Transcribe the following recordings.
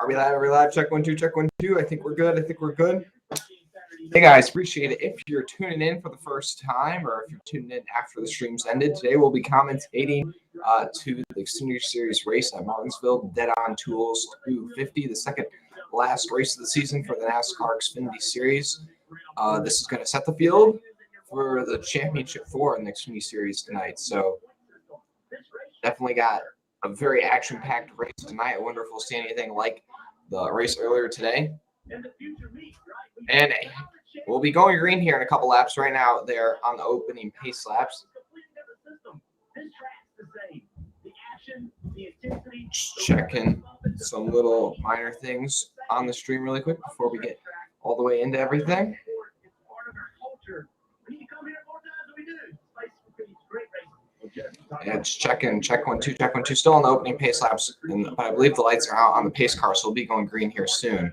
Are we live? Are we live? Check 1 2, check 1 2. I think we're good. I think we're good. Hey guys, appreciate it. If you're tuning in for the first time or if you're tuning in after the stream's ended, today we'll be commentating to the Xfinity Series race at Martinsville, Dead On Tools 250, the second last race of the season for the NASCAR Xfinity Series. This is going to set the field for the Championship 4 in the Xfinity Series tonight. So definitely got a very action-packed race tonight. I wonder if we'll see anything like the race earlier today. And we'll be going green here in a couple laps. Right now, they're on the opening pace laps. Just checking some little minor things on the stream really quick before we get all the way into everything. And just checking, check 1 2, check 1 2. Still on the opening pace laps, but I believe the lights are out on the pace car, so we'll be going green here soon.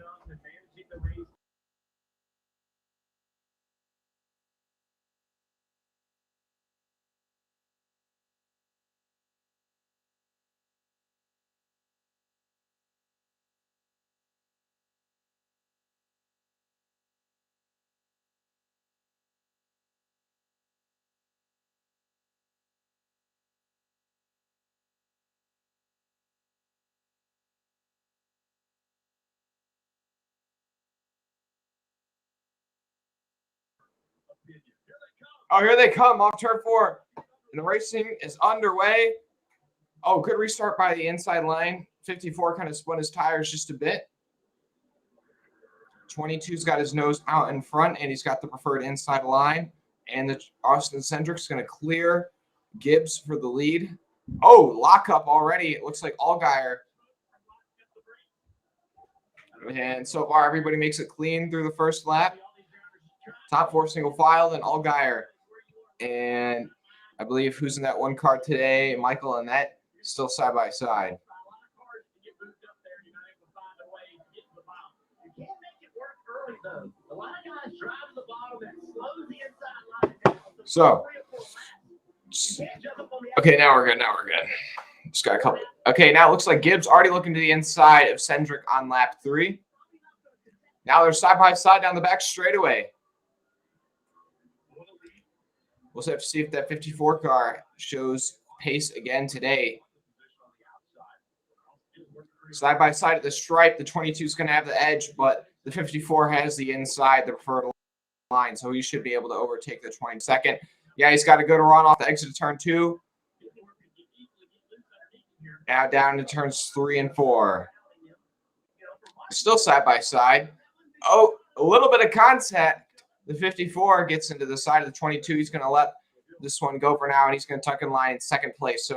Oh, here they come off turn 4. And the racing is underway. Oh, good restart by the inside line. 54 kind of spun his tires just a bit. 22's got his nose out in front, and he's got the preferred inside line. And the Austin Cendric's going to clear Gibbs for the lead. Oh, lockup already. It looks like Allgaier. And so far, everybody makes it clean through the first lap. Top 4 single file, then Allgaier. And I believe who's in that one car today, Michael and that, still side by side. So, okay, now we're good. Now we're good. Just got a couple. Okay, now it looks like Gibbs already looking to the inside of Cendric on lap 3. Now they're side by side down the back straightaway. We'll have to see if that 54 car shows pace again today. Side by side at the stripe, the 22 is going to have the edge, but the 54 has the inside, the preferred line, so he should be able to overtake the 22nd. Yeah, he's got a good run off the exit of turn 2. Now down to turns 3 and 4. Still side by side. Oh, a little bit of contact. The 54 gets into the side of the 22. He's going to let this one go for now, and he's going to tuck in line in second place.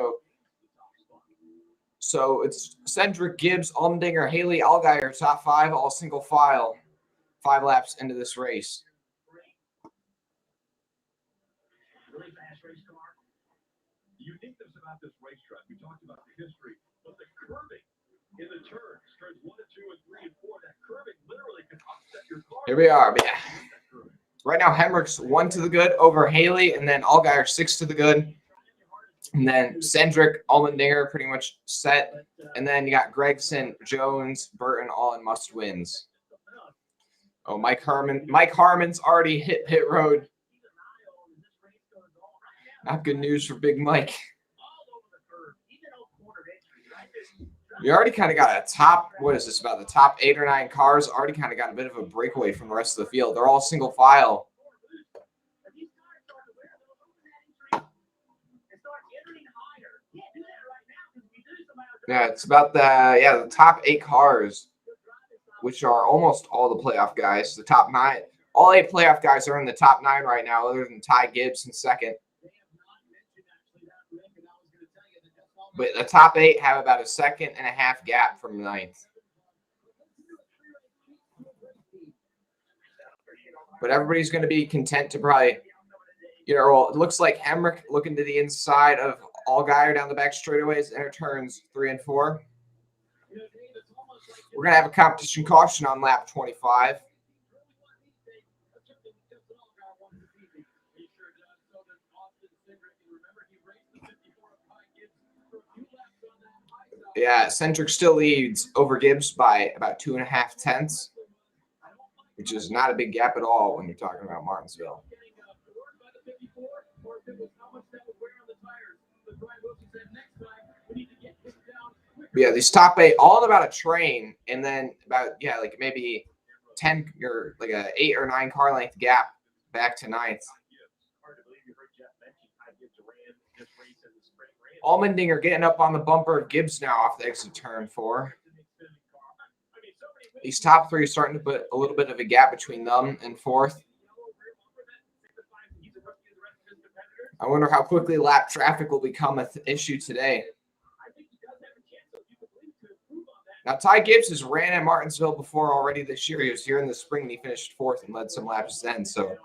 So it's Cendric, Gibbs, Allmendinger, Haley, Allgaier, top 5, all single file, 5 laps into this race. Really fast race car. The uniqueness about this racetrack, we talked about the history, but the curving in the turns 1 and 2 and 3 and 4, that curving literally can upset your car. Here we are. Yeah. Right now, Hemrick's 1 to the good over Haley, and then Allgaier 6 to the good. And then Cendric, Allmendinger pretty much set. And then you got Gregson, Jones, Burton, all in must wins. Oh, Mike Harmon's already hit pit road. Not good news for Big Mike. We already kind of got a top, what is this, about the top 8 or 9 cars already kind of got a bit of a breakaway from the rest of the field. They're all single file. Yeah, it's about the top 8 cars, which are almost all the playoff guys. The top 9, all 8 playoff guys are in the top 9 right now, other than Ty Gibbs in second. But the top 8 have about a 2.5 gap from 9th. But everybody's going to be content to probably, well, it looks like Hemrick looking to the inside of Allgaier down the back straightaways, enter turns 3 and 4. We're going to have a competition caution on lap 25. Yeah, Centric still leads over Gibbs by about 2.5 tenths, which is not a big gap at all when you're talking about Martinsville. But yeah, these top 8 all in about a train, and then about like maybe 10 or like a 8 or 9 car length gap back to 9th. Allmendinger getting up on the bumper of Gibbs now off the exit turn 4. These top 3 are starting to put a little bit of a gap between them and 4th. I wonder how quickly lap traffic will become an issue today. Now, Ty Gibbs has ran at Martinsville before already this year. He was here in the spring and he finished 4th and led some laps then. So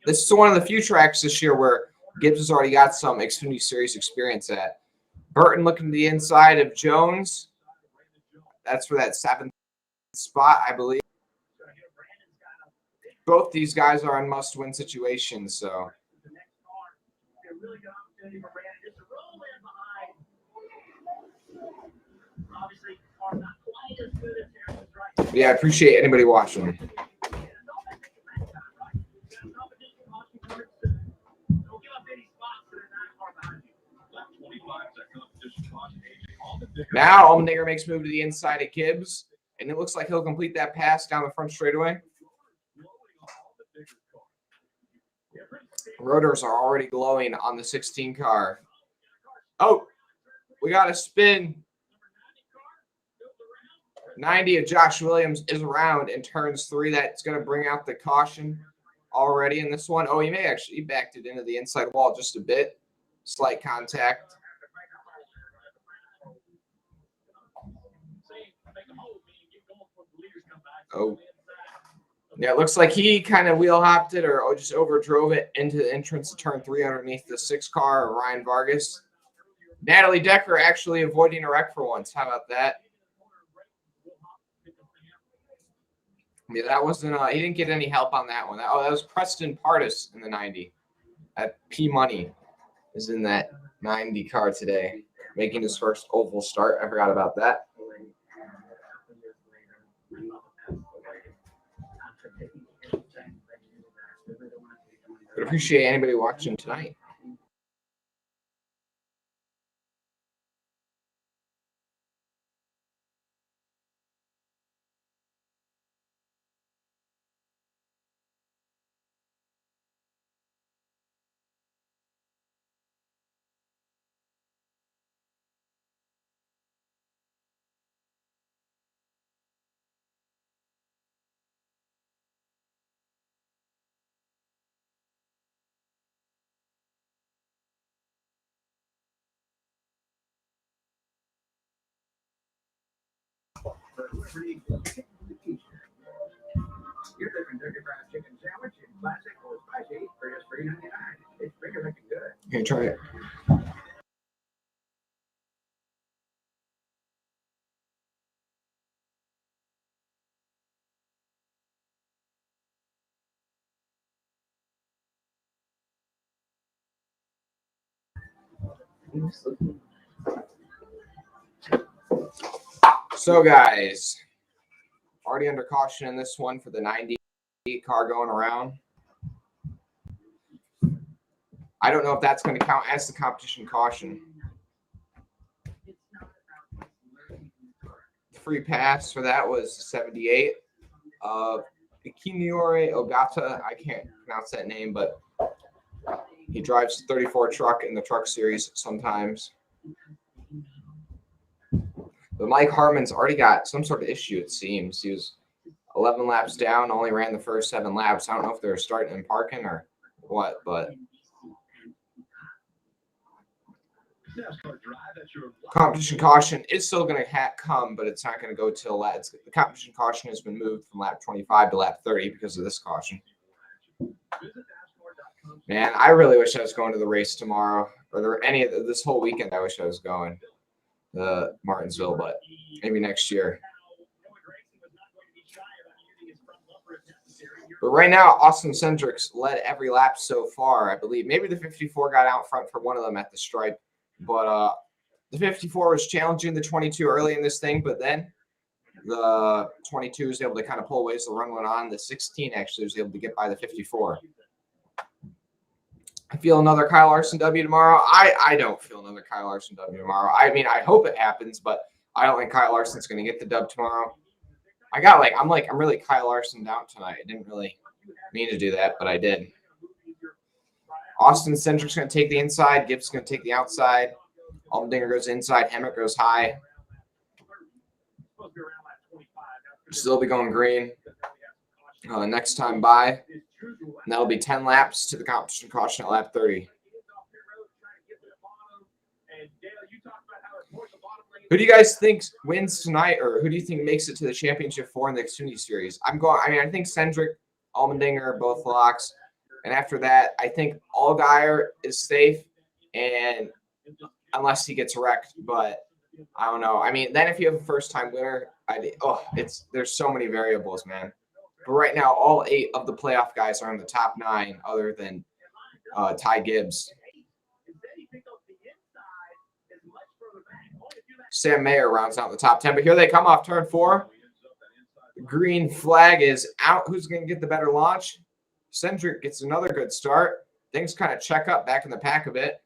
this is one of the few tracks this year where Gibbs has already got some Xfinity Series experience at. Burton looking to the inside of Jones. That's for that 7th spot, I believe. Both these guys are in must-win situations, so. Yeah, I appreciate anybody watching. Now Allmendinger makes move to the inside of Gibbs, and it looks like he'll complete that pass down the front straightaway. Rotors are already glowing on the 16 car. Oh, we got a spin. 90 of Josh Williams is around in turns 3. That's going to bring out the caution already in this one. Oh, he backed it into the inside wall just a bit. Slight contact. Oh. Yeah, it looks like he kind of wheel hopped it or just overdrove it into the entrance of turn 3 underneath the 6 car of Ryan Vargas. Natalie Decker actually avoiding a wreck for once. How about that? Yeah, that wasn't he didn't get any help on that one. That was Preston Pardis in the 90. That P Money is in that 90 car today, making his first oval start. I forgot about that. But appreciate anybody watching tonight. Your Kentucky Fried Chicken sandwich is classic or spicy for just $3.99. It's bigger than good. Okay, try it. So, guys, already under caution in this one for the 90 car going around. I don't know if that's going to count as the competition caution. The free pass for that was 78. Ikiniore Ogata, I can't pronounce that name, but he drives 34 truck in the truck series sometimes. But Mike Harmon's already got some sort of issue, it seems. He was 11 laps down, only ran the first 7 laps. I don't know if they're starting and parking or what, but competition caution is still going to come, but it's not going to go till the competition caution has been moved from lap 25 to lap 30 because of this caution. Man, I really wish I was going to the race tomorrow or any of this whole weekend. I wish I was going to Martinsville, but maybe next year. But right now, Austin Centric's led every lap so far, I believe. Maybe the 54 got out front for one of them at the stripe. But The 54 was challenging the 22 early in this thing, but then the 22 was able to kind of pull away, so the run went on. The 16 actually was able to get by the 54. I feel another Kyle Larson W tomorrow. I don't feel another Kyle Larson W tomorrow. I mean, I hope it happens, but I don't think Kyle Larson's going to get the dub tomorrow. I'm really Kyle Larson down tonight. I didn't really mean to do that, but I did. Austin Cendric's going to take the inside. Gibbs is going to take the outside. Allmendinger goes inside. Hemmert goes high. Still be going green. Next time by. And that'll be 10 laps to the competition caution at lap 30. Who do you guys think wins tonight, or who do you think makes it to the championship 4 in the Xfinity Series? I think Cendric, Allmendinger, both locks. And after that, I think Allgaier is safe, and unless he gets wrecked, but I don't know. I mean, then if you have a first-time winner, there's so many variables, man. But right now, all 8 of the playoff guys are in the top 9, other than Ty Gibbs. Sam Mayer rounds out the top 10, but here they come off turn 4. The green flag is out. Who's going to get the better launch? Cendric gets another good start. Things kind of check up back in the pack a bit.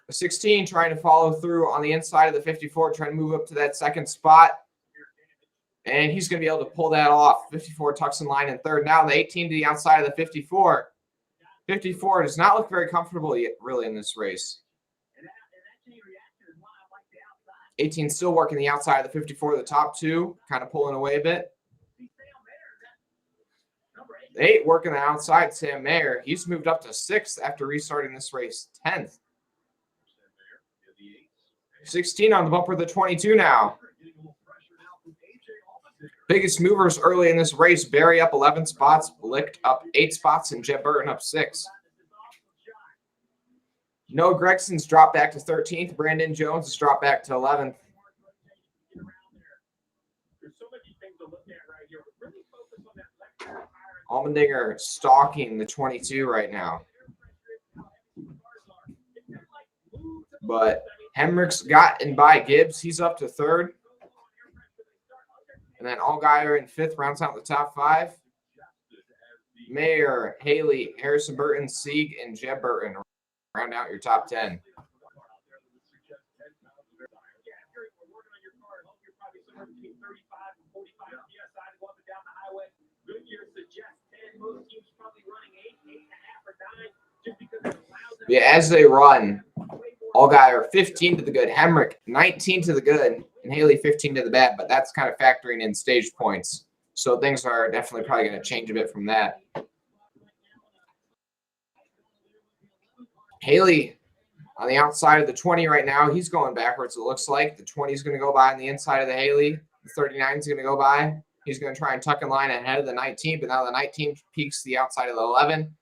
The 16 trying to follow through on the inside of the 54, trying to move up to that second spot. And he's going to be able to pull that off. 54 tucks in line in third. Now the 18 to the outside of the 54. 54 does not look very comfortable yet, really, in this race. 18 still working the outside of the 54, the top 2, kind of pulling away a bit. 8 working the outside, Sam Mayer. He's moved up to 6th after restarting this race, 10th. 16 on the bumper, the 22 now. Biggest movers early in this race, Barry up 11 spots, Blick up 8 spots, and Jeb Burton up 6. Noah Gregson's dropped back to 13th. Brandon Jones has dropped back to 11th. Allmendinger stalking the 22 right now. But Hemrick's gotten by Gibbs. He's up to 3rd. And then Allgaier in 5th rounds out the top 5. Mayer, Haley, Harrison Burton, Sieg, and Jeb Burton round out your top 10. Yeah, as they run, Allgaier 15 to the good, Hemrick 19 to the good, and Haley 15 to the bad, but that's kind of factoring in stage points. So things are definitely probably going to change a bit from that. Haley on the outside of the 20 right now. He's going backwards, it looks like. The 20 is going to go by on the inside of the Haley. The 39 is going to go by. He's going to try and tuck in line ahead of the 19, but now the 19 peaks the outside of the 11.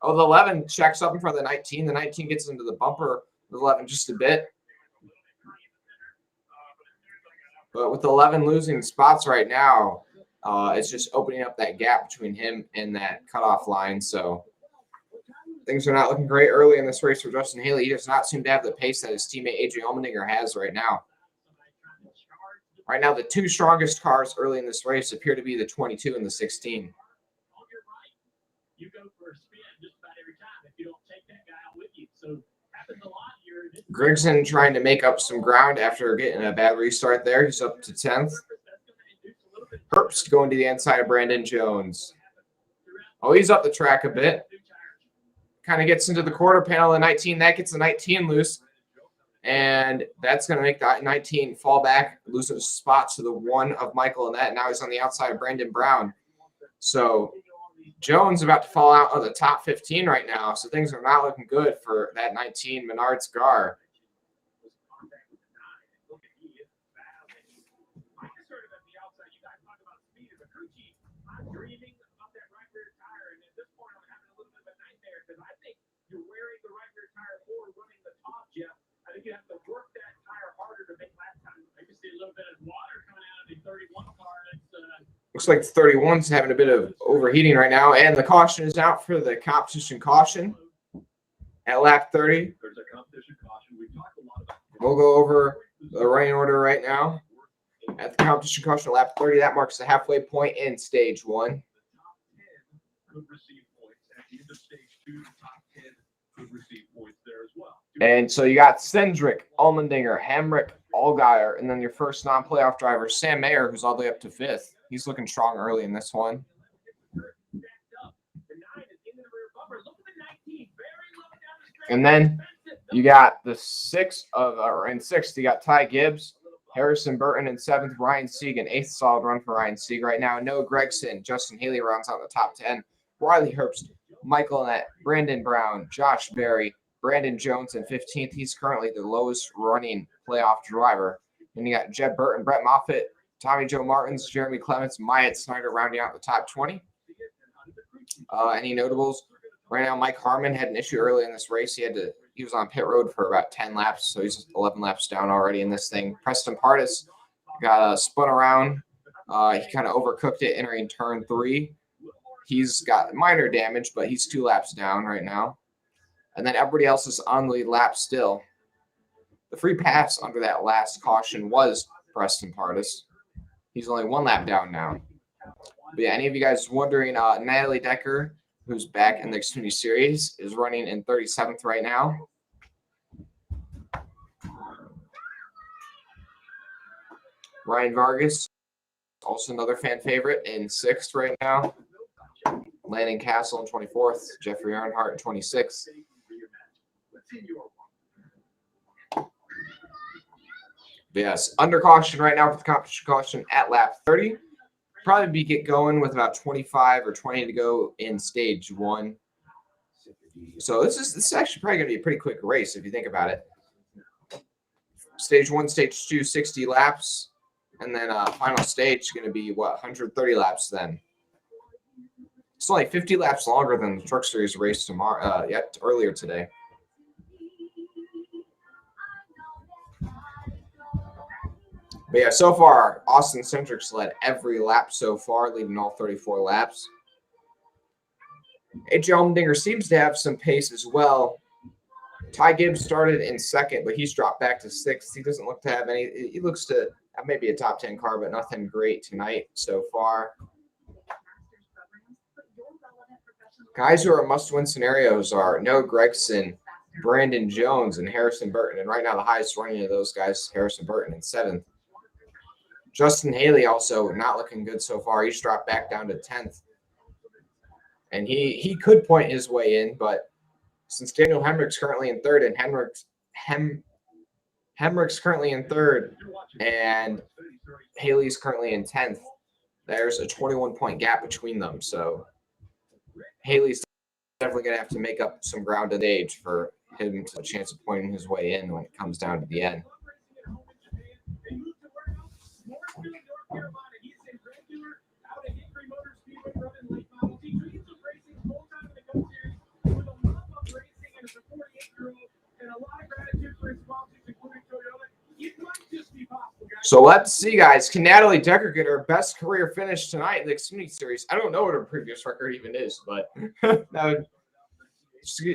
Oh, the 11 checks up in front of the 19. The 19 gets into the bumper with 11 just a bit. But with 11 losing spots right now, it's just opening up that gap between him and that cutoff line. So things are not looking great early in this race for Justin Haley. He does not seem to have the pace that his teammate A.J. Allmendinger has right now. Right now, the 2 strongest cars early in this race appear to be the 22 and the 16. Grigson trying to make up some ground after getting a bad restart there. He's up to 10th. Herbst going to the inside of Brandon Jones. Oh, he's up the track a bit. Kind of gets into the quarter panel of 19. That gets the 19 loose. And that's going to make the 19 fall back, lose a spot to the 1 of Michael Annette. Now he's on the outside of Brandon Brown. So Jones about to fall out of the top 15 right now. So things are not looking good for that 19 Menards car. You have to work that tire harder to make lap time. I can see a little bit of water coming out of the 31 car. Looks like the 31's having a bit of overheating right now, and the caution is out for the competition caution at lap 30. There's a competition caution. We'll go over the running order right now. At the competition caution lap 30, that marks the halfway point in stage 1. And so you got Cindric, Allmendinger, Hemrick, Allgaier, and then your first non-playoff driver, Sam Mayer, who's all the way up to 5th. He's looking strong early in this one. And then you got the 6th in 6th, you got Ty Gibbs, Harrison Burton in 7th, Ryan Sieg, an 8th solid run for Ryan Sieg right now. Noah Gragson, Justin Haley rounds out the top 10. Riley Herbst, Michael Annett, Brandon Brown, Josh Berry, Brandon Jones in 15th. He's currently the lowest running playoff driver. Then you got Jeb Burton, Brett Moffitt, Tommy Joe Martins, Jeremy Clements, Myatt Snyder rounding out the top 20. Any notables? Right now, Mike Harmon had an issue early in this race. He was on pit road for about 10 laps, so he's 11 laps down already in this thing. Preston Pardis got spun around. He kind of overcooked it entering turn 3. He's got minor damage, but he's 2 laps down right now. And then everybody else is on the lap still. The free pass under that last caution was Preston Pardis. He's only 1 lap down now. But yeah, any of you guys wondering, Natalie Decker, who's back in the Xfinity Series, is running in 37th right now. Ryan Vargas, also another fan favorite, in 6th right now. Landon Castle in 24th. Jeffrey Earnhardt in 26th. But yes, under caution right now for the competition caution at lap 30. Probably get going with about 25 or 20 to go in stage 1. So this is actually probably going to be a pretty quick race if you think about it. Stage 1, stage 2, 60 laps, and then final stage is going to be 130 laps then. It's only 50 laps longer than the Truck Series race tomorrow. Earlier today. But yeah, so far, Austin Cindric's led every lap so far, leading all 34 laps. AJ Allmendinger seems to have some pace as well. Ty Gibbs started in 2nd, but he's dropped back to 6th. He doesn't look to have any. He looks to have maybe a top 10 car, but nothing great tonight so far. Guys who are must-win scenarios are Noah Gragson, Brandon Jones, and Harrison Burton. And right now, the highest running of those guys is Harrison Burton in 7th. Justin Haley also not looking good so far. He's dropped back down to 10th. And he could point his way in, but since Daniel Hemrick's currently in 3rd and Hemrick's currently in 3rd and Haley's currently in 10th, there's a 21-point gap between them. So Haley's definitely going to have to make up some ground at age for him to have a chance of pointing his way in when it comes down to the end. So let's see, guys. Can Natalie Decker get her best career finish tonight in the Xfinity Series? I don't know what her previous record even is, but that would.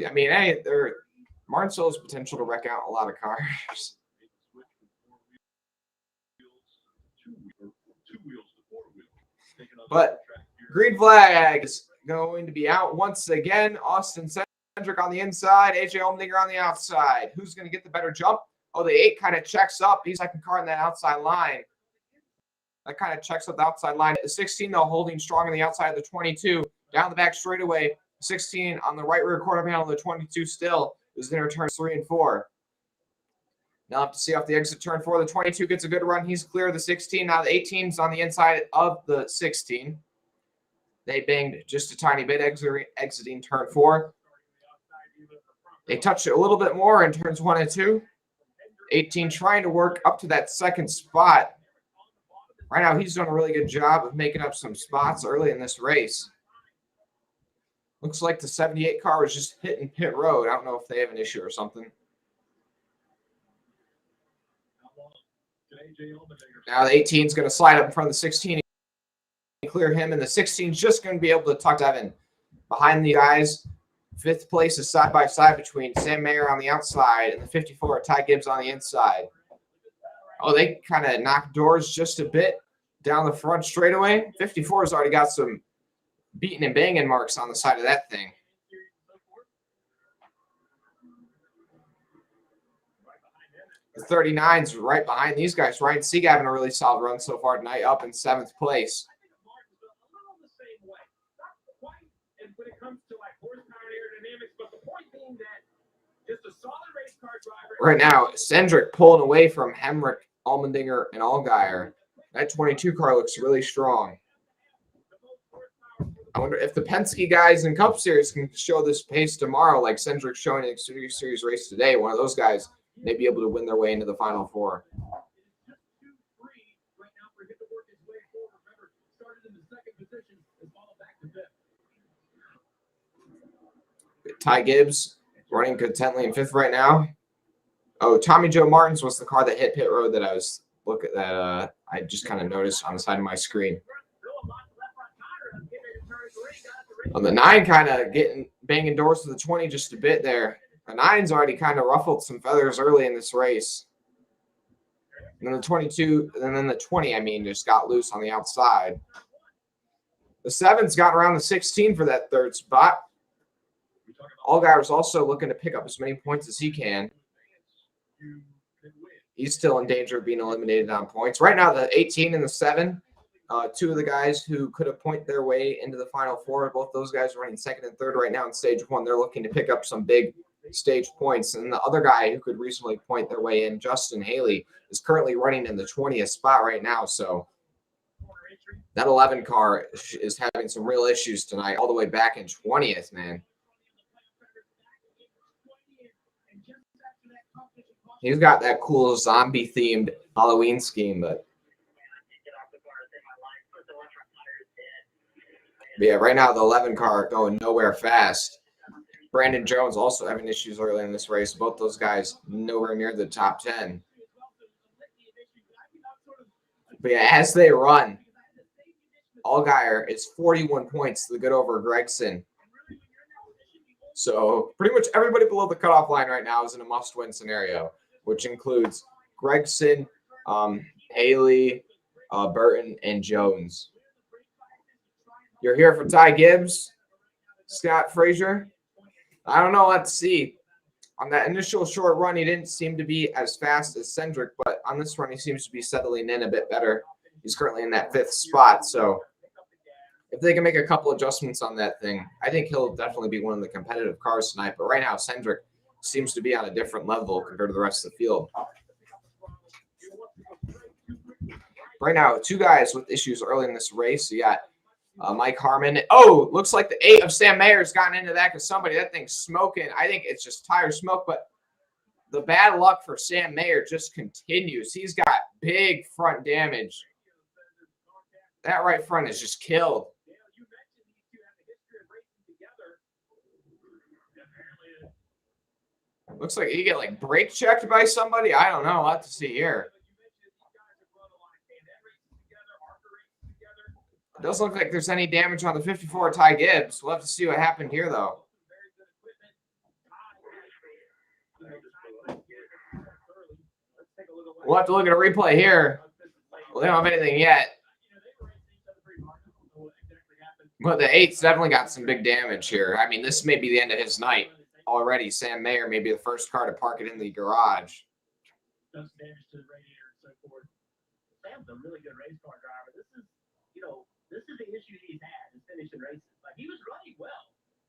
I mean, Martinsville has potential to wreck out a lot of cars. But green flag is going to be out once again. Austin Cindric on the inside, AJ Allmendinger on the outside. Who's going to get the better jump? Oh, the 8 kind of checks up. He's second car in that outside line. That kind of checks up the outside line. The 16, though, holding strong on the outside of the 22. Down the back straightaway. 16 on the right rear quarter panel of the 22 still. Is in turns 3 and 4. Now have to see off the exit turn 4. The 22 gets a good run. He's clear of the 16. Now the 18's on the inside of the 16. They banged just a tiny bit exiting turn 4. They touched it a little bit more in turns 1 and 2. 18 trying to work up to that 2nd spot. Right now, he's done a really good job of making up some spots early in this race. Looks like the 78 car was just hitting pit road. I don't know if they have an issue or something. Now the 18 is going to slide up in front of the 16 and clear him, and the 16 is just going to be able to tuck 7 behind the guys. Fifth place is side by side between Sam Mayer on the outside and the 54, Ty Gibbs on the inside. Oh, they kind of knocked doors just a bit down the front straightaway. 54 has already got some beating and banging marks on the side of that thing. The 39's right behind these guys. Ryan Sieg having a really solid run so far tonight, up in 7th place. When it comes to like horsepower and aerodynamics, but the point being that just a solid race car driver. Right now, Cendric pulling away from Hemrick, Allmendinger, and Allgaier. That 22 car looks really strong. I wonder if the Penske guys in Cup Series can show this pace tomorrow, like Cendric showing in the Xfinity Series race today. One of those guys may be able to win their way into the Final Four. Ty Gibbs running contently in 5th right now. Oh, Tommy Joe Martins was the car that hit pit road that I was looking at. I just kind of noticed on the side of my screen. On the 9, kind of banging doors to the 20 just a bit there. The 9's already kind of ruffled some feathers early in this race. And then the 22, and then the 20, I mean, just got loose on the outside. The 7's got around the 16 for that 3rd spot. Allgaier's also looking to pick up as many points as he can. He's still in danger of being eliminated on points. Right now, the 18 and the 7, 2 of the guys who could have pointed their way into the Final Four, both those guys are running 2nd and 3rd right now in Stage 1. They're looking to pick up some big stage points. And the other guy who could reasonably point their way in, Justin Haley, is currently running in the 20th spot right now. So that 11 car is having some real issues tonight, all the way back in 20th, man. He's got that cool zombie-themed Halloween scheme, but yeah, right now the 11 car going nowhere fast. Brandon Jones also having issues early in this race. Both those guys nowhere near the top 10. But yeah, as they run, Allgaier is 41 points to the good over Gregson. So pretty much everybody below the cutoff line right now is in a must-win scenario, which includes Gregson, Haley, Burton, and Jones. You're here for Ty Gibbs, Scott Frazier. I don't know. Let's see. On that initial short run, he didn't seem to be as fast as Cendric, but on this run, he seems to be settling in a bit better. He's currently in that 5th spot, so if they can make a couple adjustments on that thing, I think he'll definitely be one of the competitive cars tonight. But right now, Cendric seems to be on a different level compared to the rest of the field. Right now, 2 guys with issues early in this race. You got Mike Harmon. Oh, looks like the 8 of Sam Mayer's gotten into that because that thing's smoking. I think it's just tire smoke, but the bad luck for Sam Mayer just continues. He's got big front damage. That right front is just killed. Looks like you get like brake checked by somebody. I don't know. I'll have to see here. It doesn't look like there's any damage on the 54 Ty Gibbs. We'll have to see what happened here, though. We'll have to look at a replay here. Well, they don't have anything yet. But the 8's definitely got some big damage here. I mean, this may be the end of his night already. Sam Mayer may be the first car to park it in the garage. Damage to the radiator and so forth. Sam's a really good race car driver. This is the issue he's had is finishing races. Like, he was running well.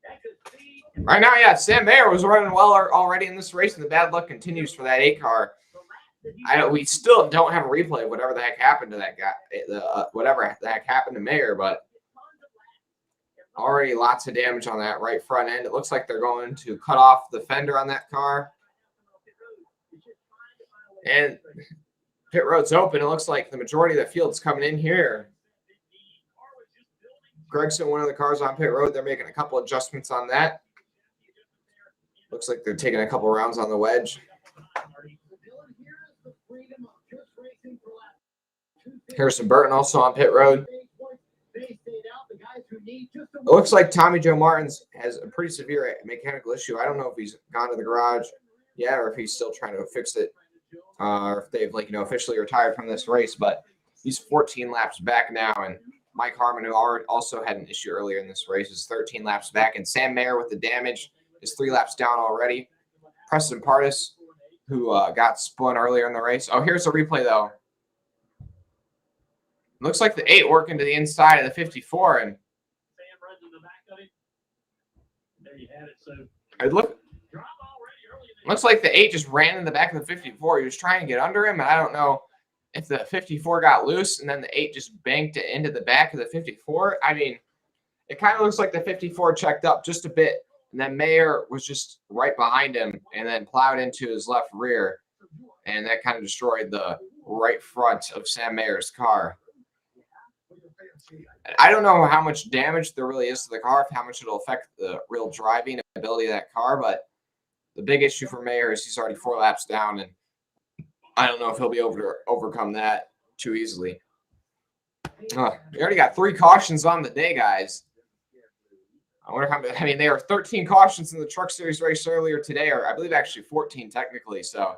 That could speed. Right now, yeah, Sam Mayer was running well already in this race, and the bad luck continues for that 8 car. We still don't have a replay of whatever the heck happened to that guy, whatever the heck happened to Mayer, but already lots of damage on that right front end. It looks like they're going to cut off the fender on that car. And pit road's open. It looks like the majority of the field's coming in here. Gregson, one of the cars on pit road, they're making a couple adjustments on that. Looks like they're taking a couple rounds on the wedge. Harrison Burton also on pit road. It looks like Tommy Joe Martins has a pretty severe mechanical issue. I don't know if he's gone to the garage yet or if he's still trying to fix it, or if they've officially retired from this race. But he's 14 laps back now, and Mike Harmon, who also had an issue earlier in this race, is 13 laps back, and Sam Mayer with the damage is 3 laps down already. Preston Pardis, who got spun earlier in the race. Oh, here's a replay though. Looks like the 8 working to the inside of the 54, and it looks like the 8 just ran in the back of the 54. He was trying to get under him, and I don't know if the 54 got loose and then the 8 just banked it into the back of the 54. I mean, it kind of looks like the 54 checked up just a bit, and then Mayer was just right behind him and then plowed into his left rear, and that kind of destroyed the right front of Sam Mayer's car. I don't know how much damage there really is to the car, how much it'll affect the real driving ability of that car, but the big issue for Mayer is he's already 4 laps down, and I don't know if he'll be able to overcome that too easily. We already got 3 cautions on the day, guys. I wonder how many. I mean, there are 13 cautions in the Truck Series race earlier today, or I believe actually 14 technically. So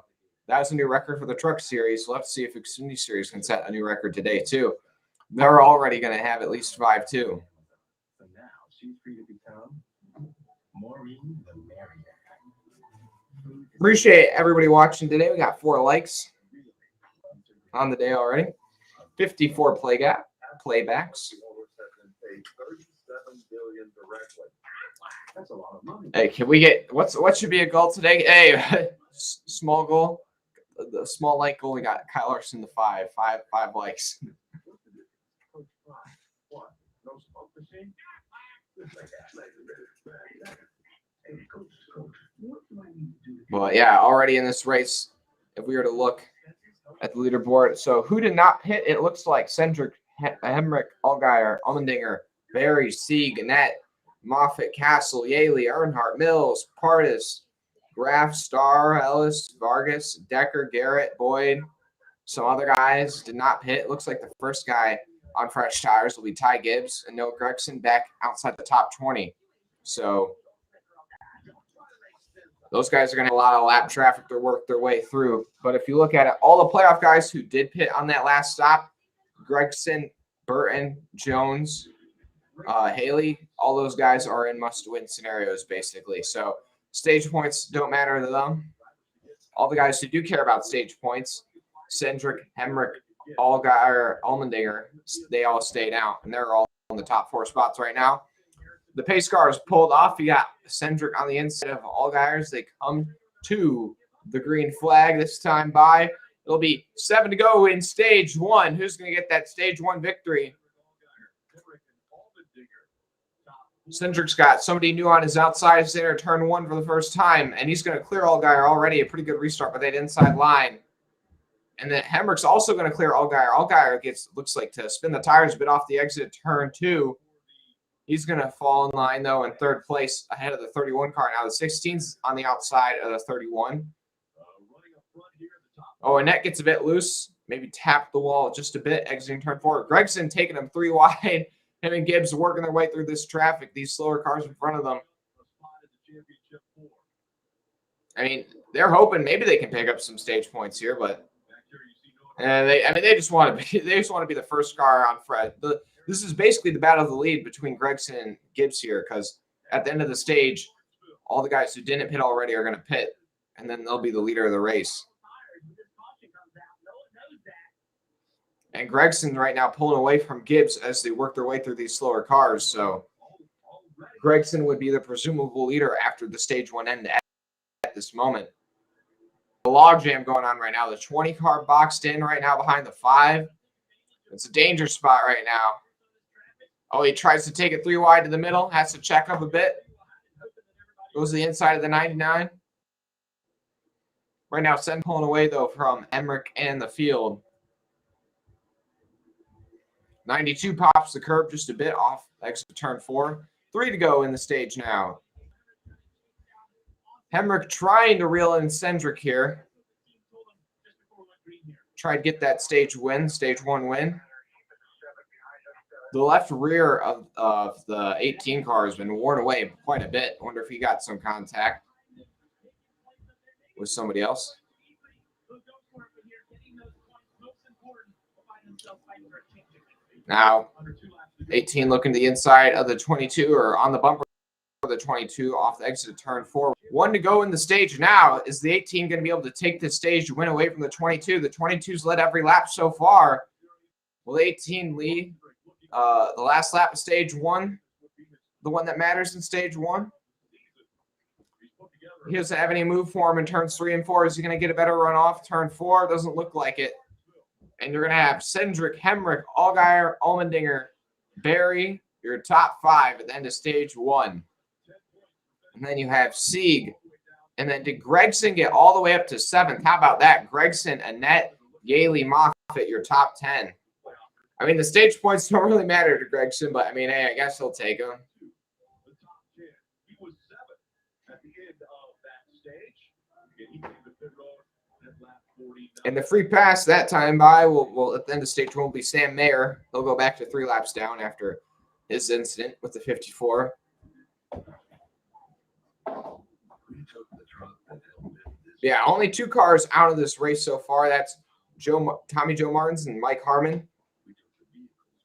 that was a new record for the Truck Series. We'll have to see if Xfinity Series can set a new record today too. They're already going to have at least 5 too. So now she's free to become Maureen the Marriott. Appreciate everybody watching today. We got 4 likes on the day already. 54 playbacks. Hey, can we get what should be a goal today? Hey, small goal. The small like goal. We got Kyle Larson to 5 likes. Well, yeah, already in this race, if we were to look at the leaderboard, so who did not pit? It looks like Cendric, Hemrick, Allgaier, Allmendinger, Barry, Sieg, Gannett, Moffitt, Castle, Yaley, Earnhardt, Mills, Pardis, Graff, Starr, Ellis, Vargas, Decker, Garrett, Boyd. Some other guys did not pit. It looks like the first guy on fresh tires will be Ty Gibbs and Noah Gregson back outside the top 20. So those guys are going to have a lot of lap traffic to work their way through. But if you look at it, all the playoff guys who did pit on that last stop, Gregson, Burton, Jones, Haley, all those guys are in must-win scenarios, basically. So stage points don't matter to them. All the guys who do care about stage points, Cendric, Hemrick, Allgaier, Allmendinger, they all stayed out, and they're all in the top 4 spots right now. The pace car is pulled off. You got Cendric on the inside of Allgaier. They come to the green flag this time by. It'll be 7 to go in stage 1. Who's going to get that stage 1 victory? Cendric's got somebody new on his outside. He's in turn 1 for the first time, and he's going to clear Allgaier already. A pretty good restart by that inside line. And then Hemrick's also going to clear Allgaier. Allgaier looks like to spin the tires a bit off the exit turn 2. He's going to fall in line, though, in 3rd place ahead of the 31 car. Now the 16's on the outside of the 31. Oh, Annette gets a bit loose. Maybe tap the wall just a bit, exiting turn 4. Gregson taking him 3 wide. Him and Gibbs working their way through this traffic, these slower cars in front of them. I mean, they're hoping maybe they can pick up some stage points here, but they just want to be the first car on Fred. This is basically the battle of the lead between Gregson and Gibbs here, because at the end of the stage, all the guys who didn't pit already are going to pit, and then they'll be the leader of the race. And Gregson right now pulling away from Gibbs as they work their way through these slower cars. So Gregson would be the presumable leader after the stage 1 end at this moment. The logjam going on right now. The 20 car boxed in right now behind the 5. It's a danger spot right now. Oh, he tries to take it 3 wide to the middle. Has to check up a bit. Goes to the inside of the 99. Right now, Sen pulling away, though, from Emmerich and the field. 92 pops the curb just a bit off exit turn 4. 3 to go in the stage now. Hemrick trying to reel in Cendric here. Try to get that stage 1 win. The left rear of the 18 car has been worn away quite a bit. I wonder if he got some contact with somebody else. Now, 18 looking to the inside of the 22 or on the bumper of the 22 off the exit of turn 4. 1 to go in the stage now. Is the 18 going to be able to take this stage to win away from the 22? The 22's led every lap so far. Will the 18 lead the last lap of stage 1? The one that matters in stage 1? He doesn't have any move for him in turns 3 and 4. Is he going to get a better run off? Turn 4 doesn't look like it. And you're going to have Cindric, Hemrick, Allgaier, Allmendinger, Barry, your top 5 at the end of stage 1. And then you have Sieg. And then did Gregson get all the way up to 7th? How about that? Gregson, Annette, Yaley, Moffitt, your top 10. I mean, the stage points don't really matter to Gregson, but, I mean, hey, I guess he'll take them. And the free pass that time by will at the end of stage 1 will be Sam Mayer. He'll go back to 3 laps down after his incident with the 54. Yeah, only 2 cars out of this race so far. That's Tommy Joe Martins and Mike Harmon.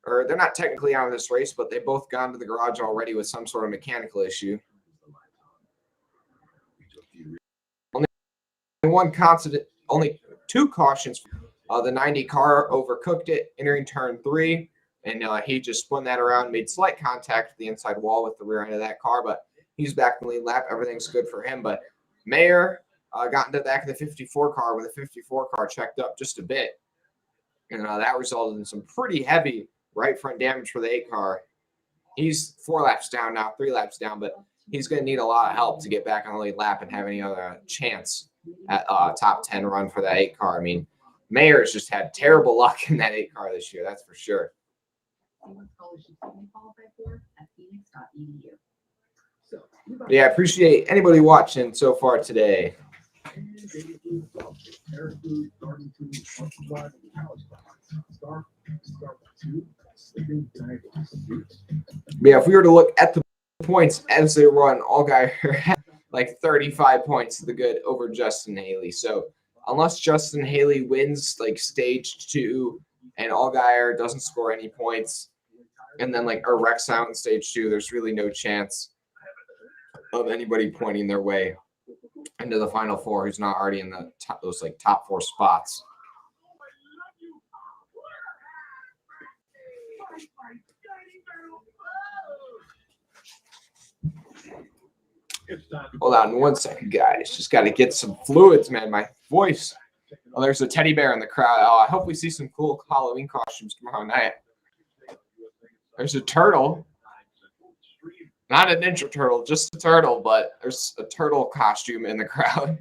Or they're not technically out of this race, but they've both gone to the garage already with some sort of mechanical issue. Only 2 cautions. The 90 car overcooked it, entering turn 3, and he just spun that around, made slight contact with the inside wall with the rear end of that car, but he's back in the lead lap. Everything's good for him. But Mayer got into the back of the 54 car when the 54 car checked up just a bit, and that resulted in some pretty heavy right front damage for the 8 car. He's 4 laps down now, 3 laps down, but he's going to need a lot of help to get back on the lead lap and have any other chance at top 10 run for that 8 car. I mean, Mayer's just had terrible luck in that 8 car this year, that's for sure. Yeah, I appreciate anybody watching so far today. Yeah, if we were to look at the points as they run, Allgaier had like 35 points to the good over Justin Haley. So unless Justin Haley wins like stage 2 and Allgaier doesn't score any points, and then like wrecks out in stage 2, there's really no chance of anybody pointing their way into the final 4 who's not already in the top, those like top 4 spots. Hold on 1 second, guys. Just got to get some fluids, man. My voice. Oh, there's a teddy bear in the crowd. Oh, I hope we see some cool Halloween costumes tomorrow night. There's a turtle. Not a Ninja Turtle, just a turtle, but there's a turtle costume in the crowd.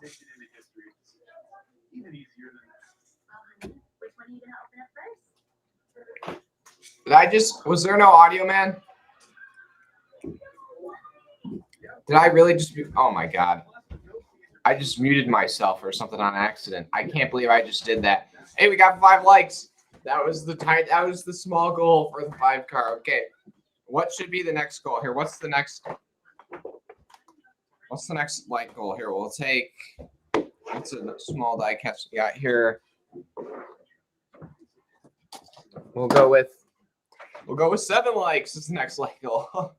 competition in the history. Even easier than that. Which one are you gonna open up first? Was there no audio, man? Did I really just, oh my God. I just muted myself or something on accident. I can't believe I just did that. Hey, we got 5 likes. That was the small goal for the 5 car. Okay. What should be the next goal here? What's the next like goal here? We'll take, what's a small die catch we got here? We'll go with 7 likes. This next like goal.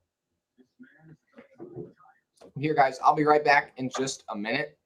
Here, guys, I'll be right back in just a minute.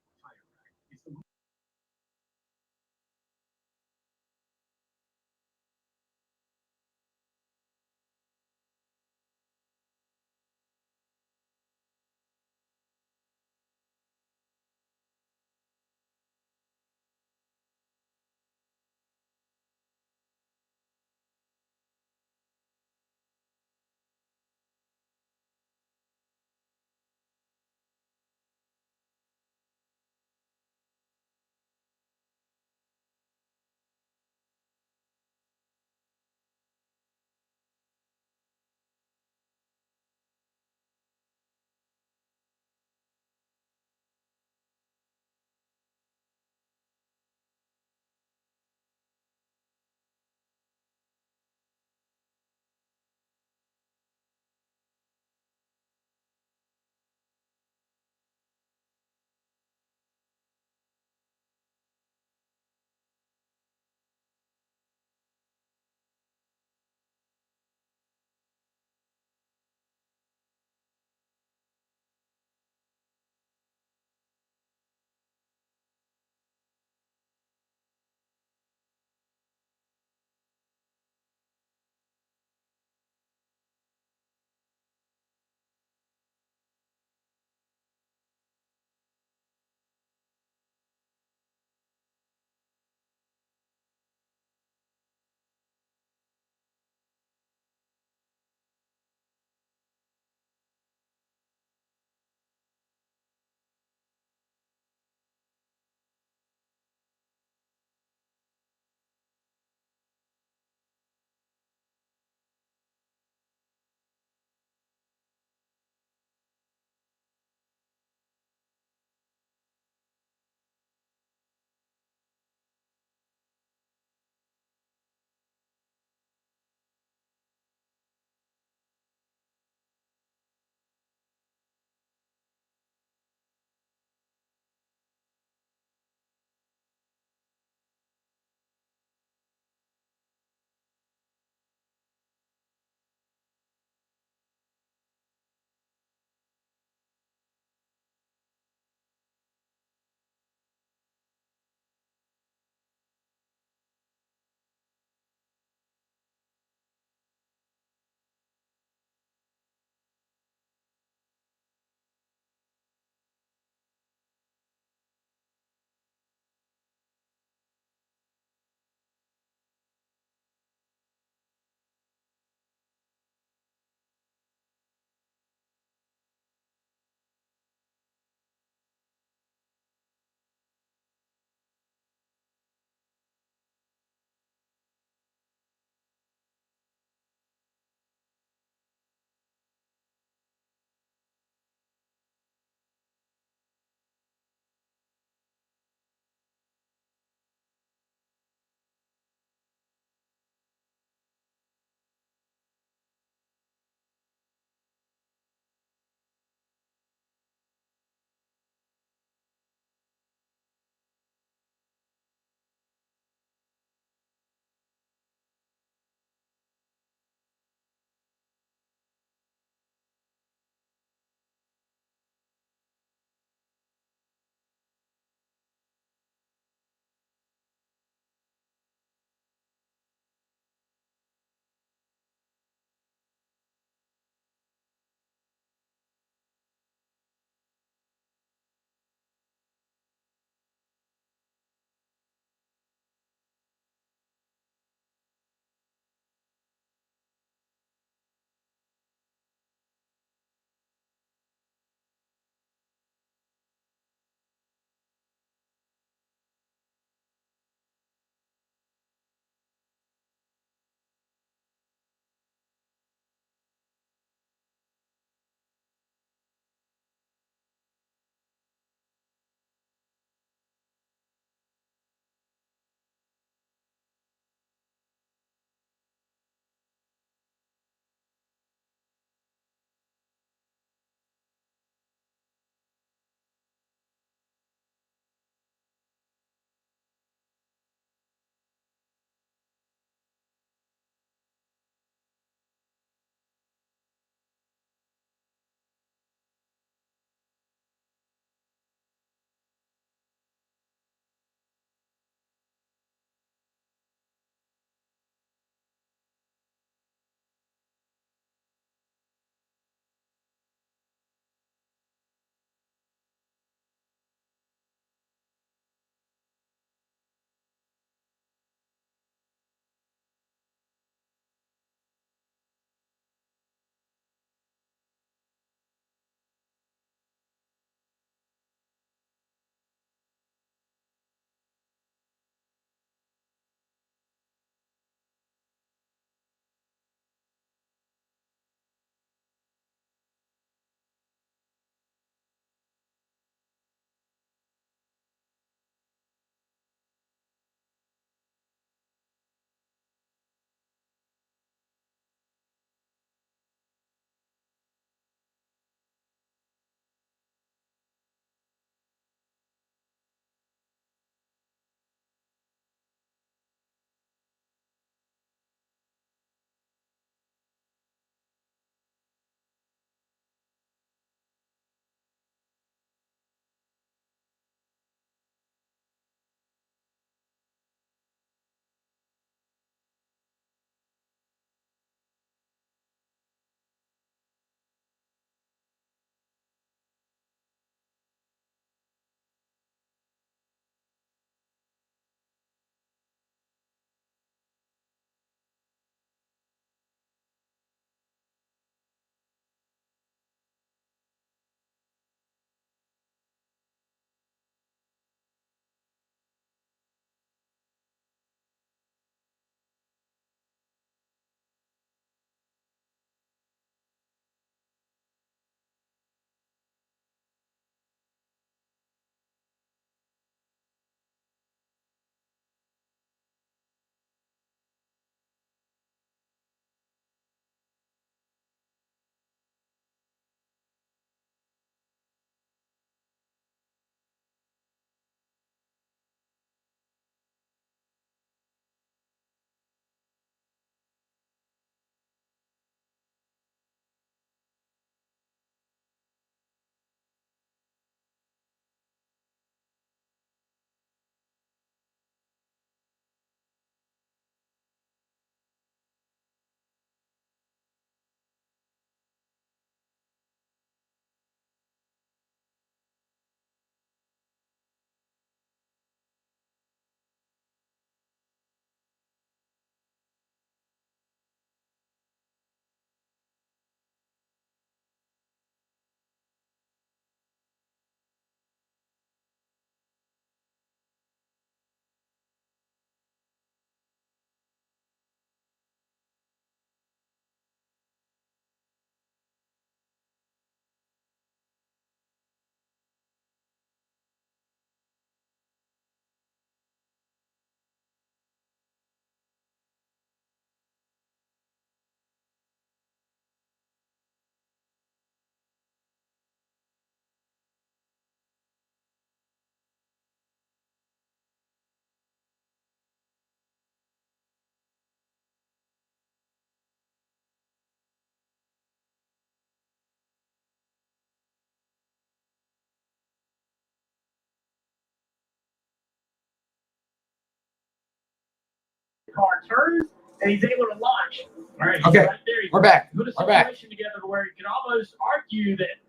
car turns and he's able to launch. All right, Okay, right there. we're back. Put a We're back. situation together where you can almost argue that,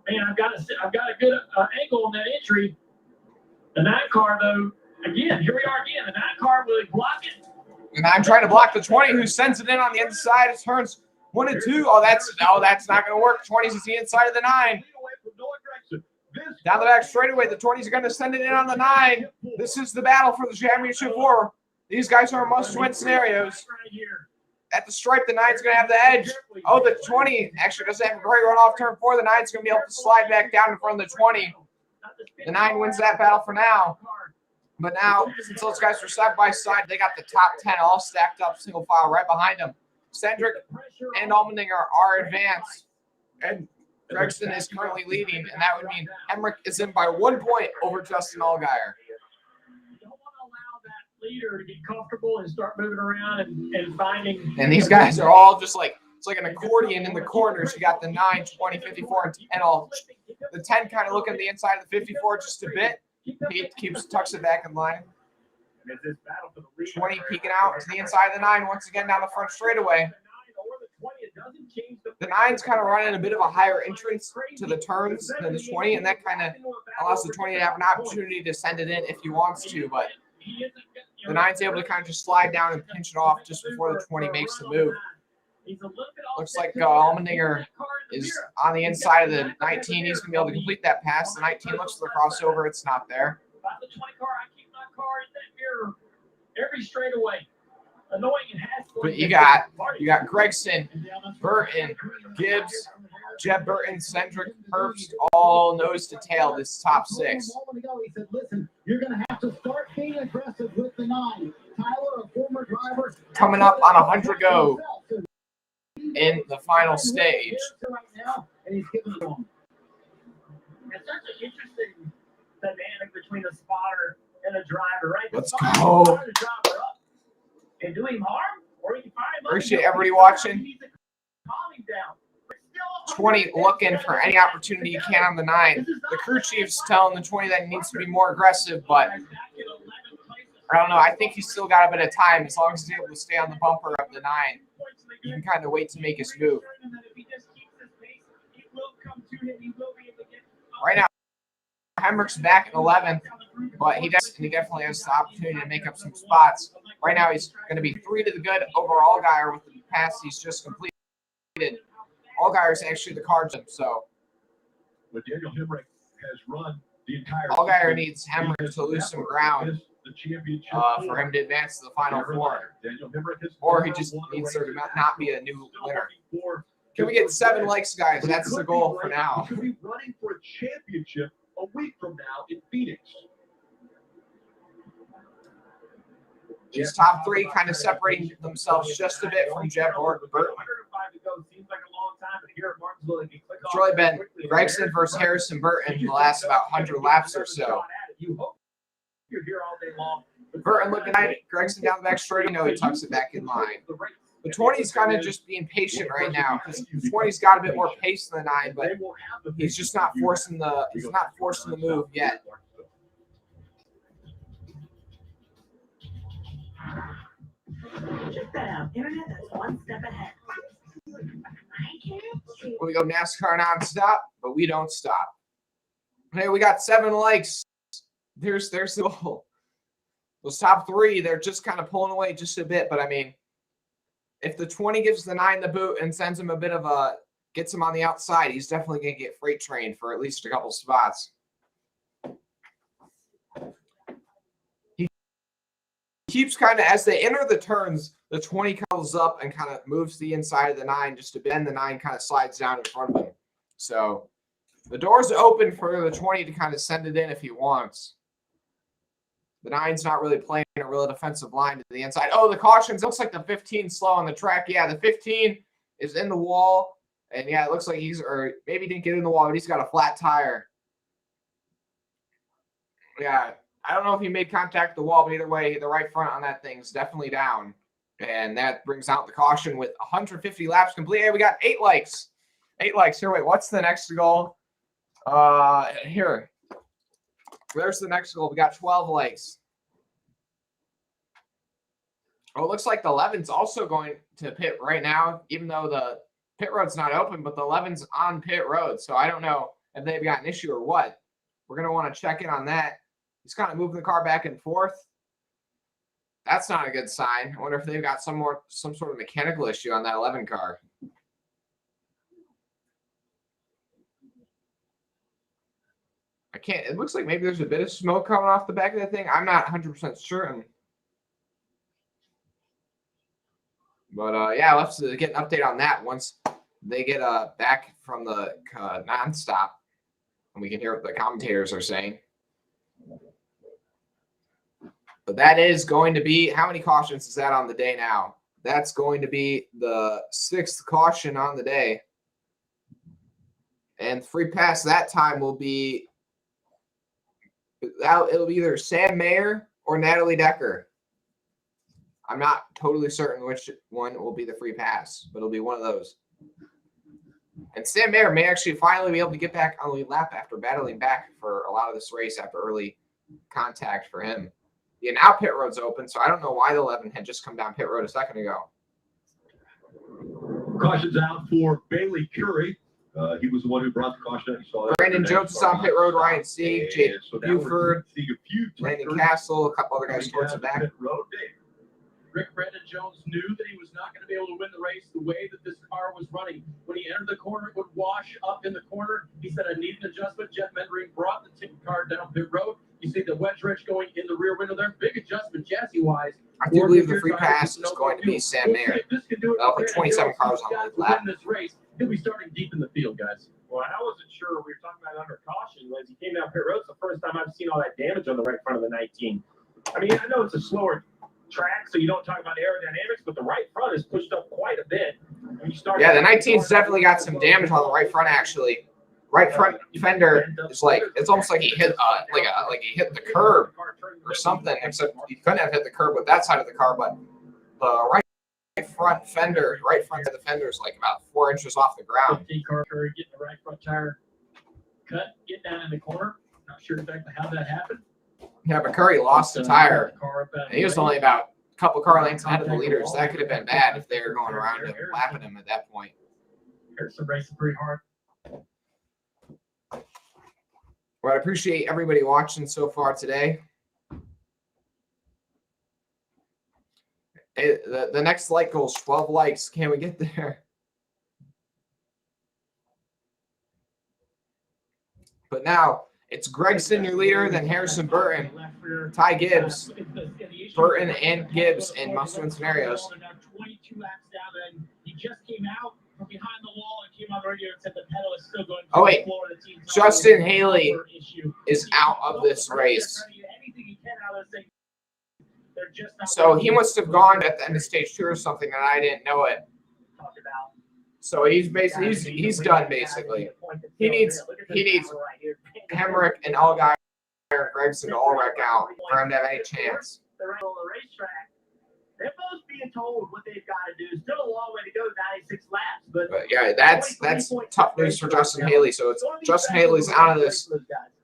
man, I've got a good angle on that entry. The 9 car, though, again, here we are again. The 9 car, will he block it? And I'm trying to block the 20, who sends it in on the inside. It turns 1 and 2. Oh, that's not going to work. 20's is the inside of the 9. Down the back straightaway, the 20's are going to send it in on the 9. This is the battle for the championship war. These guys are must-win scenarios. At the stripe, the 9's going to have the edge. Oh, the 20 actually doesn't have a great run off turn 4. The 9's going to be able to slide back down in front of the 20. The 9 wins that battle for now. But now, since those guys are side by side, they got the top 10 all stacked up, single file right behind them. Cendric and Allmendinger are advanced. And Gregson is currently leading, and that would mean Hemrick is in by 1 point over Justin Allgaier. You don't want to allow that leader to get comfortable and start moving around and finding. And these guys are all just like, it's like an accordion in the corners. You got the 9, 20, 54, and 10 all. The 10 kind of looking at the inside of the 54 just a bit. He tucks it back in line. 20 peeking out to the inside of the 9 once again down the front straightaway. The 9's kind of running a bit of a higher entrance to the turns than the 20, and that kind of allows the 20 to have an opportunity to send it in if he wants to, but the 9's able to kind of just slide down and pinch it off just before the 20 makes the move. Looks like Allmendinger is on the inside of the 19. He's going to be able to complete that pass. The 19 looks for the crossover. It's not there. The 20 car, I keep my car in that mirror every straightaway. Annoying and hassling. But you got Gregson, Burton, Gibbs, Jeb Burton, Cendric, Herbst, all nose to tail this top 6. He said, listen, you're going to have to start being aggressive with the 9. Tyler, a former driver, coming up on 100 go in the final stage. Right now, and he's giving it on. It's such an interesting dynamic between a spotter and a driver, right? Let's spotter go. can fire the driver up and do him harm, or he can fire him up. Appreciate everybody watching. He needs to calm him down. But still, 20 looking for any opportunity he can on the 9. The crew chief's telling the 20 that he needs to be more aggressive, but I don't know. I think he's still got a bit of time as long as he's able to stay on the bumper of the 9. You can kind of wait to make his move. Right now, Hemrick's back at 11, but he definitely has the opportunity to make up some spots. Right now, he's going to be 3 to the good over Allgaier with the pass he's just completed. Allgaier's actually the card jump, so. But Daniel Hemrick has run the entire. Allgaier needs Hemrick to lose some ground The championship for him to advance to the final 4. Or he just needs there to not be a new winner. Can we get 7 likes, guys? That's the goal for now. He could be running for a championship a week from now in Phoenix. These top 3 kind of separating themselves just a bit from Jeb Burton. It's really been Gregson versus Harrison Burton the last about 100 laps or so. Burton looking at it. Gregson down the back straight. You know he tucks it back in line. The 20's kind of just being patient right now because the 20's got a bit more pace than the 9, but he's just not forcing the move yet. Check that out. Internet that's one step ahead. We go NASCAR nonstop, but we don't stop. Hey, we got 7 likes. There's the goal. Those top 3, they're just kind of pulling away just a bit, but I mean, if the 20 gives the 9 the boot and sends him a bit of gets him on the outside, he's definitely going to get freight trained for at least a couple spots. He keeps kind of, as they enter the turns, the 20 comes up and kind of moves the inside of the 9 just a bit, and the 9 kind of slides down in front of him. So the door's open for the 20 to kind of send it in if he wants. The 9's not really playing a real defensive line to the inside. Oh, the cautions. It looks like the 15 slow on the track. Yeah, the 15 is in the wall. And, yeah, it looks like or maybe didn't get in the wall, but he's got a flat tire. Yeah, I don't know if he made contact with the wall, but either way, the right front on that thing is definitely down. And that brings out the caution with 150 laps complete. Hey, we got 8 likes. 8 likes. Here, wait, what's the next goal? Here. There's the next goal. We got 12 likes. Oh, it looks like the 11's also going to pit right now, even though the pit road's not open, but the 11's on pit road. So I don't know if they've got an issue or what. We're going to want to check in on that. He's kind of moving the car back and forth. That's not a good sign. I wonder if they've got some sort of mechanical issue on that 11 car. I can't. It looks like maybe there's a bit of smoke coming off the back of the thing. I'm not 100% certain. But yeah, I'll have to get an update on that once they get back from the nonstop, and we can hear what the commentators are saying. But that is going to be, how many cautions is that on the day now? That's going to be the 6th caution on the day. And free pass that time will be, it'll be either Sam Mayer or Natalie Decker. I'm not totally certain which one will be the free pass, but it'll be one of those. And Sam Mayer may actually finally be able to get back on the lead lap after battling back for a lot of this race after early contact for him. Yeah, now pit road's open, so I don't know why the 11 had just come down pit road a second ago. Caution's out for Bailey Curry. He was the one who brought the caution out. You saw that. Brandon Jones is on pit road. Ryan Sieg, Jake Buford, Landon Landon Castle, a couple other guys towards the back. Brandon Jones knew that he was not going to be able to win the race the way that this car was running. When he entered the corner, it would wash up in the corner. He said, I need an adjustment. Jeff Mendering brought the car down pit road. You see the wedge wrench going in the rear window there. Big adjustment chassis-wise. I do believe the free pass is going to be Sam Mayer. They'll put 27 cars on the lap. This race, he'll be starting deep in the field, guys. Well, I wasn't sure we were talking about under caution. As he came down pit road, it's the first time I've seen all that damage on the right front of the 19. I mean, I know it's a slower track, so you don't talk about aerodynamics, but the right front is pushed up quite a bit. Yeah, the 19's definitely got some damage on the right front, actually. Right front fender is like, it's almost like he hit like he hit the curb or something, except he couldn't have hit the curb with that side of the car, but the right front fender, right front of the fender is like about 4 inches off the ground. Curry getting the right front tire cut, get down in the corner. Not sure exactly how that happened. Yeah, but Curry lost the tire. And he was only about a couple car lengths ahead of the leaders. That could have been bad if they were going around him, lapping him at that point. Harrison racing pretty hard. Well, I appreciate everybody watching so far today. Hey, the next like goal is 12 likes. Can we get there? But now it's Gregson, your leader, then Harrison Burton, Ty Gibbs, Burton and Gibbs in must-win scenarios. 22 laps down, and he just came out from behind the wall and came on the radio and said the pedal is still going. Oh wait, Justin Haley is out of this race. So he must have gone at the end of stage 2 or something, and I didn't know it. So he's basically he's done basically. He needs Hemrick and Allgaier and Gregson to all wreck out for him to have any chance. They're right on the racetrack. They're both being told what they've got to do. Still a long way to go, 96 laps. But yeah, that's tough news for Justin Haley. So it's Justin Haley's out of this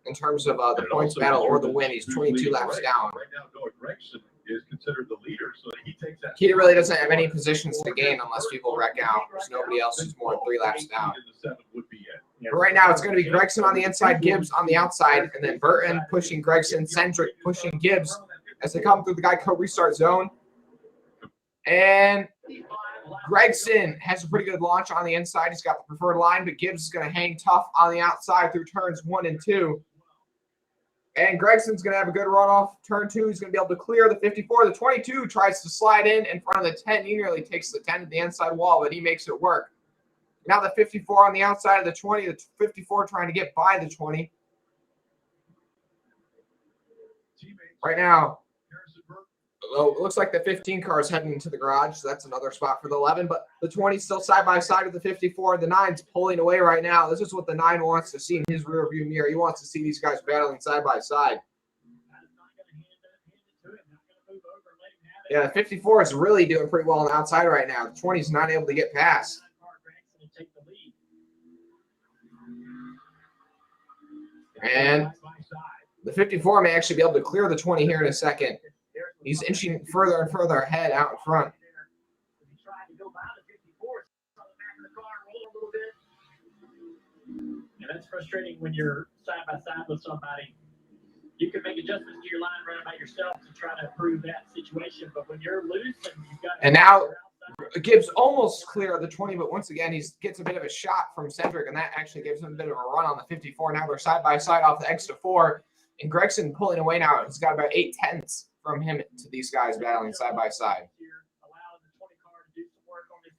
in terms of the points battle or the win. He's 22 laps down. Right now, Noah Gregson is considered the leader, so he takes that. He really doesn't have any positions to gain unless people wreck out. There's nobody else who's more than 3 laps down. But right now, it's going to be Gregson on the inside, Gibbs on the outside, and then Burton pushing Gregson, Cendric pushing Gibbs as they come through the Geico restart zone. And Gregson has a pretty good launch on the inside. He's got the preferred line, but Gibbs is going to hang tough on the outside through turns 1 and 2. And Gregson's going to have a good run off turn 2. He's going to be able to clear the 54. The 22 tries to slide in front of the 10. He nearly takes the 10 to the inside wall, but he makes it work. Now the 54 on the outside of the 20. The 54 trying to get by the 20. Right now, it looks like the 15 car is heading to the garage, so that's another spot for the 11. But the 20 still side by side with the 54. The 9's pulling away right now. This is what the 9 wants to see in his rear view mirror. He wants to see these guys battling side by side. Yeah, the 54 is really doing pretty well on the outside right now. The 20 is not able to get past. And the 54 may actually be able to clear the 20 here in a second. He's inching further and further ahead out in front. He tried to go by the 54, saw the back of the car roll a little bit. And that's frustrating when you're side by side with somebody. You can make adjustments to your line right by yourself to try to improve that situation. But when you're loose and you've got And now Gibbs almost clear of the 20, but once again, he gets a bit of a shot from Cedric, and that actually gives him a bit of a run on the 54. Now they're side by side off the exit of 4, and Gregson pulling away now. He's got about 8/10 from him to these guys battling side by side.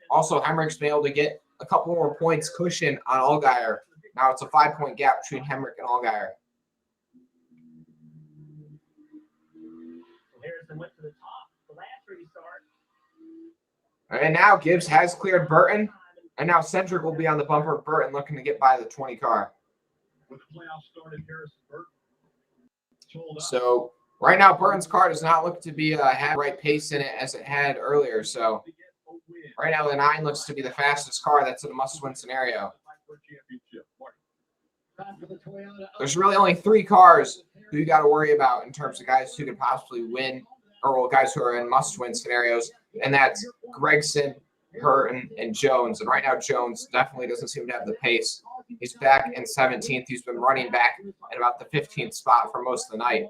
Also, Hemrick's been able to get a couple more points cushion on Allgaier. Now it's a 5-point gap between Hemrick and Allgaier. Harrison went to the top the last restart. And now Gibbs has cleared Burton, and now Cedric will be on the bumper of Burton looking to get by the 20 car. When the playoffs started, Harrison Burton told us. So right now, Burton's car does not look to be have the right pace in it as it had earlier. So right now, the 9 looks to be the fastest car. That's in a must-win scenario. There's really only 3 cars who you got to worry about in terms of guys who could possibly win, or well, guys who are in must-win scenarios, and that's Gregson, Burton, and Jones. And right now, Jones definitely doesn't seem to have the pace. He's back in 17th. He's been running back at about the 15th spot for most of the night.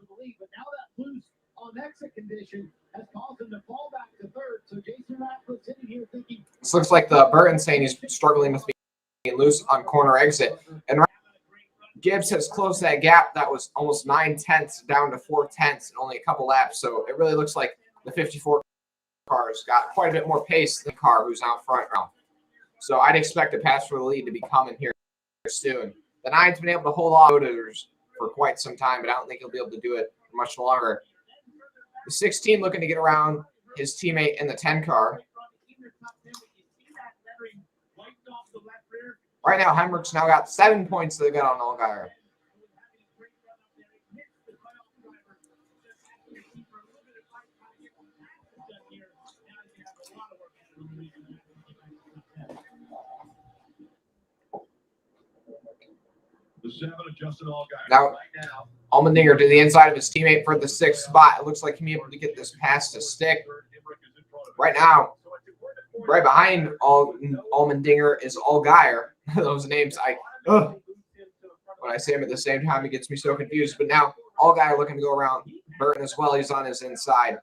But now that loose on exit condition has caused him to fall back to 3rd. So Jason Ratcliffe sitting here thinking. This looks like the Burton saying he's struggling with being loose on corner exit. And Gibbs has closed that gap that was almost 9/10 down to 4/10 in only a couple laps. So it really looks like the 54 cars got quite a bit more pace than the car who's out front now. So I'd expect a pass for the lead to be coming here soon. The 9's been able to hold off voters for quite some time, but I don't think he'll be able to do it for much longer. The 16 looking to get around his teammate in the 10 car. Right now, Hemrick's now got 7 points to the gun on Allgaier. The 7 of Justin Allgaier. Now, Right now, Allmendinger to the inside of his teammate for the 6th spot. It looks like he'll be able to get this pass to stick. Right now, right behind Allmendinger is Allgaier. Those names, when I say them at the same time, it gets me so confused. But now, Allgaier looking to go around Burton as well. He's on his inside.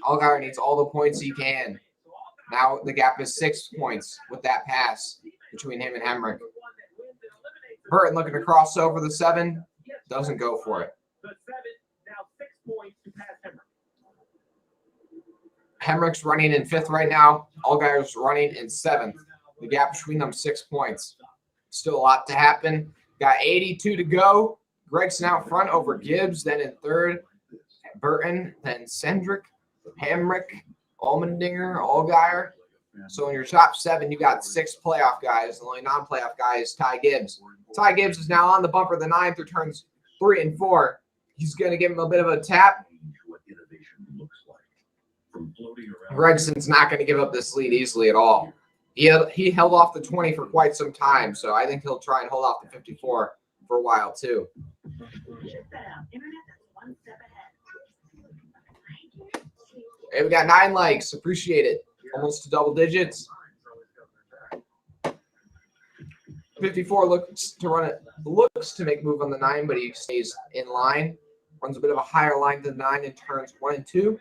Allgaier needs all the points he can. Now the gap is 6 points with that pass between him and Hemrick. Burton looking to cross over the 7. Doesn't go for it. The 7 now 6 points to pass Hemrick. Hemrick's running in 5th right now. Allgaier's running in 7th. The gap between them 6 points. Still a lot to happen. Got 82 to go. Gregson out front over Gibbs. Then in 3rd, Burton. Then Cedric, Hemrick, Allmendinger, Allgaier. So in your top 7, you got 6 playoff guys. The only non-playoff guy is Ty Gibbs. Ty Gibbs is now on the bumper the 9th through turns 3 and 4. He's going to give him a bit of a tap. Gregson's not going to give up this lead easily at all. He held off the 20 for quite some time, so I think he'll try and hold off the 54 for a while too. Hey, we got 9 likes. Appreciate it. Almost to double digits. 54 looks to make move on the 9, but he stays in line. Runs a bit of a higher line than 9 in turns 1 and 2.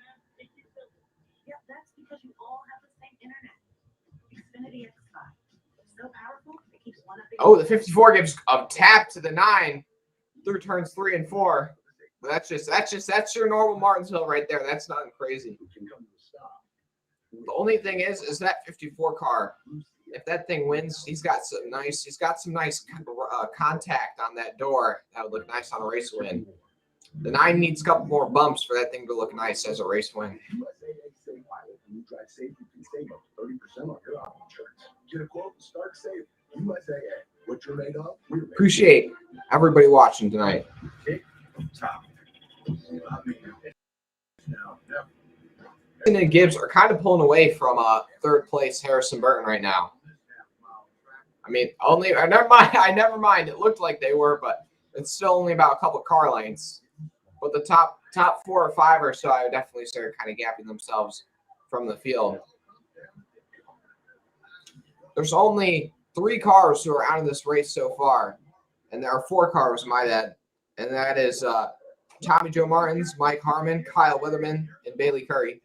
Yeah, that's because you all have the same internet. Xfinity X5. It's so powerful, it keeps one up. Oh, the 54 gives a tap to the 9 through turns 3 and 4. That's your normal Martinsville right there. That's nothing crazy. The only thing is that 54 car. If that thing wins, he's got some nice contact on that door. That would look nice on a race win. The 9 needs a couple more bumps for that thing to look nice as a race win. Appreciate everybody watching tonight. And Gibbs are kind of pulling away from 3rd place Harrison Burton right now. I mean, never mind. It looked like they were, but it's still only about a couple car lengths. But the top 4 or 5 or so, I would definitely say are kind of gapping themselves from the field. There's only 3 cars who are out of this race so far, and there are 4 cars, my bad, and that is Tommy Joe Martins, Mike Harmon, Kyle Witherman, and Bailey Curry.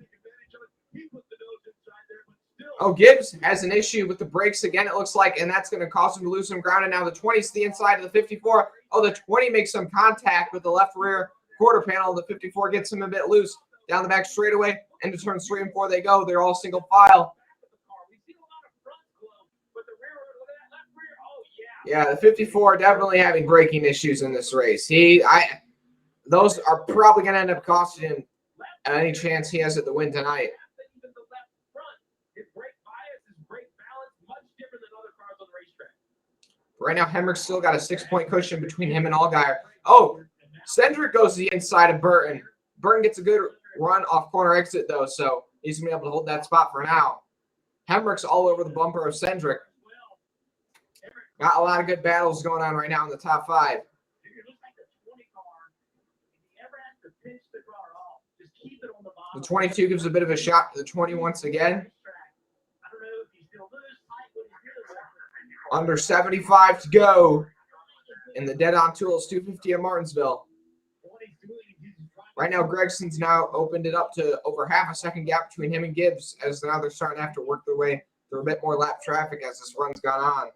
Oh, Gibbs has an issue with the brakes again, it looks like, and that's going to cause him to lose some ground. And now the 20's the inside of the 54. Oh, the 20 makes some contact with the left rear quarter panel. The 54 gets him a bit loose down the back straightaway. Into turns 3 and 4 they go. They're all single file. Yeah, the 54 definitely having braking issues in this race. Those are probably going to end up costing him any chance he has at the win tonight. Right now, Hemrick's still got a 6-point cushion between him and Allgaier. Oh, Cendric goes to the inside of Burton. Burton gets a good run off corner exit, though, so he's going to be able to hold that spot for now. Hemrick's all over the bumper of Cendric. Got a lot of good battles going on right now in the top 5. The 22 gives a bit of a shot to the 20 once again. Under 75 to go in the dead-on tools 250 at Martinsville. Right now, Gregson's now opened it up to over half a second gap between him and Gibbs, as now they're starting to have to work their way through a bit more lap traffic as this run's gone on.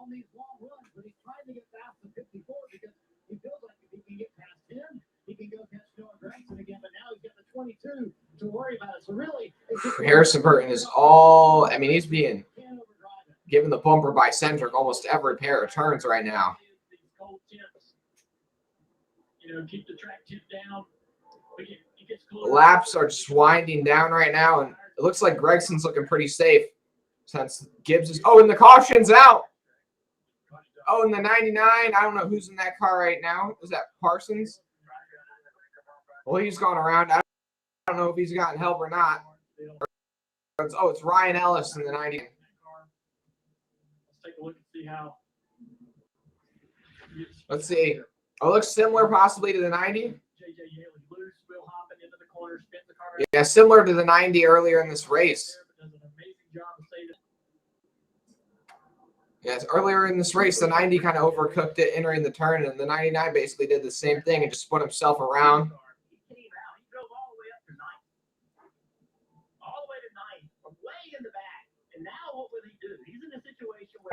These long runs, but he's trying to get past the 54 because he feels like if he can get past him, he can go catch Noah Gregson again. But now he's got the 22 to worry about it. So really, Harrison Burton is all, I mean, he's being given the bumper by Cendric almost every pair of turns right now. Keep the track tip down. Laps are just winding down right now, and it looks like Gregson's looking pretty safe since Gibbs is. Oh, and the caution's out. Oh, and the 99. I don't know who's in that car right now. Is that Parsons? Well, he's gone around. I don't know if he's gotten help or not. Oh, it's Ryan Ellis in the 90. Let's take a look and see how. Let's see. Oh, it looks similar possibly to the 90. Yeah, similar to the 90 earlier in this race. Yes, earlier in this race, the 90 kind of overcooked it entering the turn, and the 99 basically did the same thing and just spun himself around.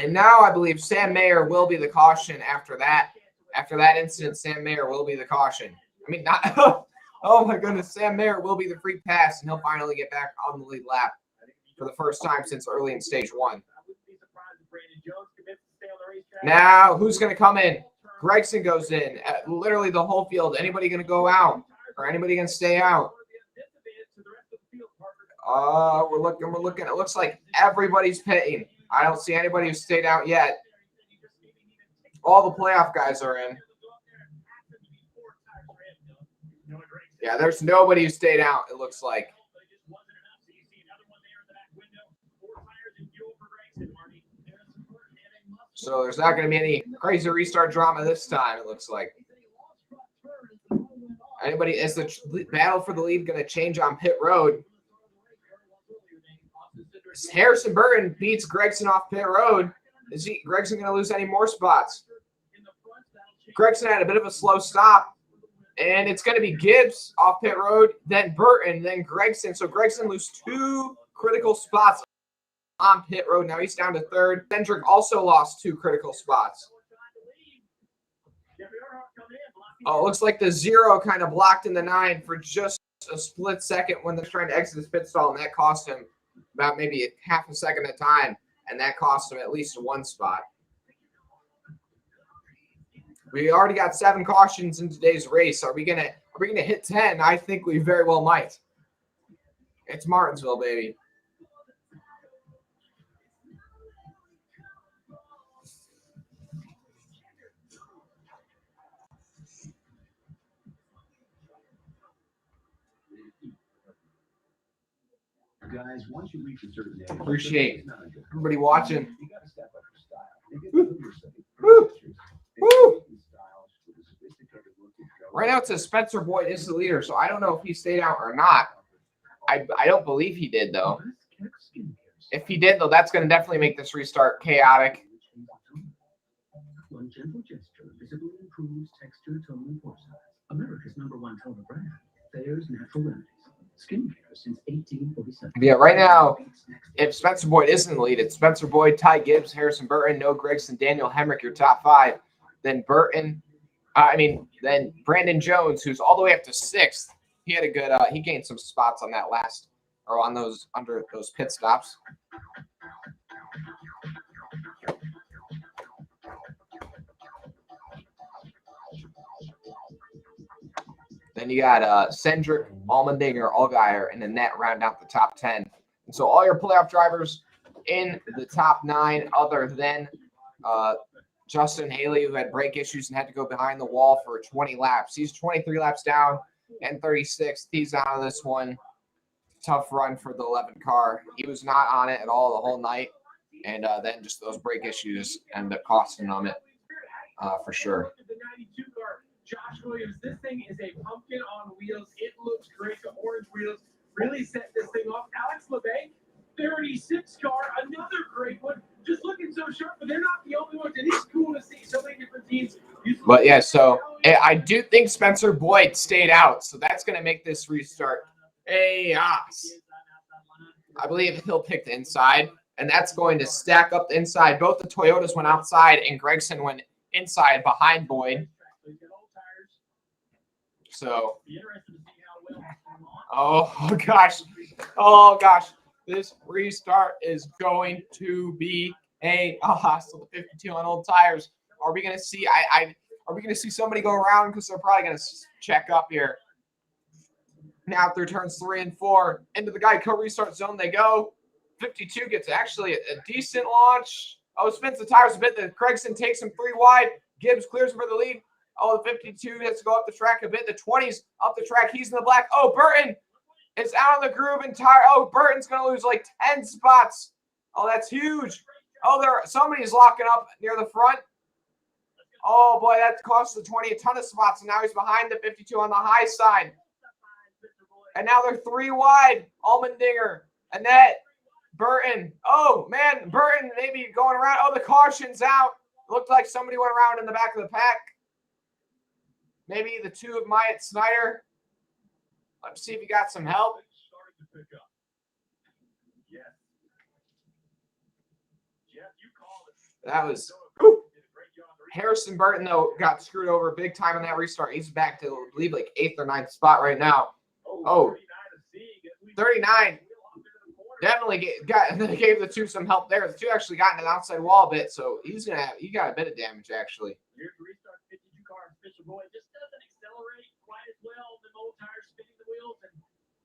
And now I believe Sam Mayer will be the caution after that. After that incident, Sam Mayer will be the caution. I mean, not. Oh my goodness, Sam Mayer will be the free pass, and he'll finally get back on the lead lap for the first time since early in stage 1. Now, who's going to come in? Gregson goes in. Literally the whole field. Anybody going to go out? Or anybody going to stay out? We're looking. It looks like everybody's pitting. I don't see anybody who stayed out yet. All the playoff guys are in. Yeah, there's nobody who stayed out, it looks like. So there's not going to be any crazy restart drama this time, it looks like. Anybody, is the battle for the lead going to change on pit road? Harrison Burton beats Gregson off pit road. Is Gregson going to lose any more spots? Gregson had a bit of a slow stop. And it's going to be Gibbs off pit road, then Burton, then Gregson. So Gregson loses 2 critical spots on pit road. Now he's down to 3rd. Cendric also lost 2 critical spots. Oh, it looks like the 0 kind of blocked in the 9 for just a split second when they're trying to exit his pit stall, and that cost him about maybe half a second at a time, and that cost him at least 1 spot. We already got 7 cautions in today's race. Are we gonna hit 10? I think we very well might. It's Martinsville, baby. Guys, once you reach a certain age, Appreciate everybody watching. you gotta step up your style. Woo. Woo. Right right now it says Spencer Boyd is the leader, so I don't know if he stayed out or not. I don't believe he did, though. If he did, though, that's going to definitely make this restart chaotic. One gentle gesture visibly improves texture, tone, and pore size. America's #1 toner brand. Thayer's Natural Remedies. Skincare since 1847. Yeah, right now, if Spencer Boyd isn't the lead, it's Spencer Boyd, Ty Gibbs, Harrison Burton, Noah Gragson, Daniel Hemrick, your top 5. Then then Brandon Jones, who's all the way up to 6th. He had a good, he gained some spots on that last, or on those, under those pit stops. Then you got Cendric, Allmendinger, Allgaier, and Annette round out the top 10. And so all your playoff drivers in the top 9, other than Justin Haley, who had brake issues and had to go behind the wall for 20 laps. He's 23 laps down and 36th. He's out of this one. Tough run for the 11 car. He was not on it at all the whole night. And then just those brake issues ended up costing him it for sure. Josh Williams, this thing is a pumpkin on wheels. It looks great. The orange wheels really set this thing off. Alex LeBay, 36 car, another great one. Just looking so sharp, but they're not the only ones. It is cool to see so many different teams. But yeah, so I do think Spencer Boyd stayed out, so that's going to make this restart chaos. I believe he'll pick the inside, and that's going to stack up the inside. Both the Toyotas went outside, and Gragson went inside behind Boyd. So, oh gosh, this restart is going to be a so the 52 on old tires. Are we gonna see? Are we gonna see somebody go around, because they're probably gonna check up here. Now through turns 3 and 4 into the Geico restart zone they go. 52 gets actually a decent launch. Oh, spins the tires a bit. The Gragson takes him 3 wide. Gibbs clears him for the lead. Oh, the 52 has to go up the track a bit. The 20's up the track. He's in the black. Oh, Burton is out on the groove and tire. Oh, Burton's going to lose like 10 spots. Oh, that's huge. Oh, somebody's locking up near the front. Oh, boy, that cost the 20 a ton of spots. And now he's behind the 52 on the high side. And now they're 3 wide. Allmendinger, Annette, Burton. Oh, man, Burton maybe going around. Oh, the caution's out. Looked like somebody went around in the back of the pack. Maybe the 2 of Myatt Snyder. Let's see if he got some help. That was Harrison Burton, though, got screwed over big time in that restart. He's back to, I believe, like 8th or 9th spot right now. Oh, 39. Definitely gave the 2 some help there. The 2 actually got in an outside wall a bit, so he got a bit of damage actually. Here's the restart 52 car. Spencer Boyd just doesn't accelerate quite as well. The old tires spinning the wheels, and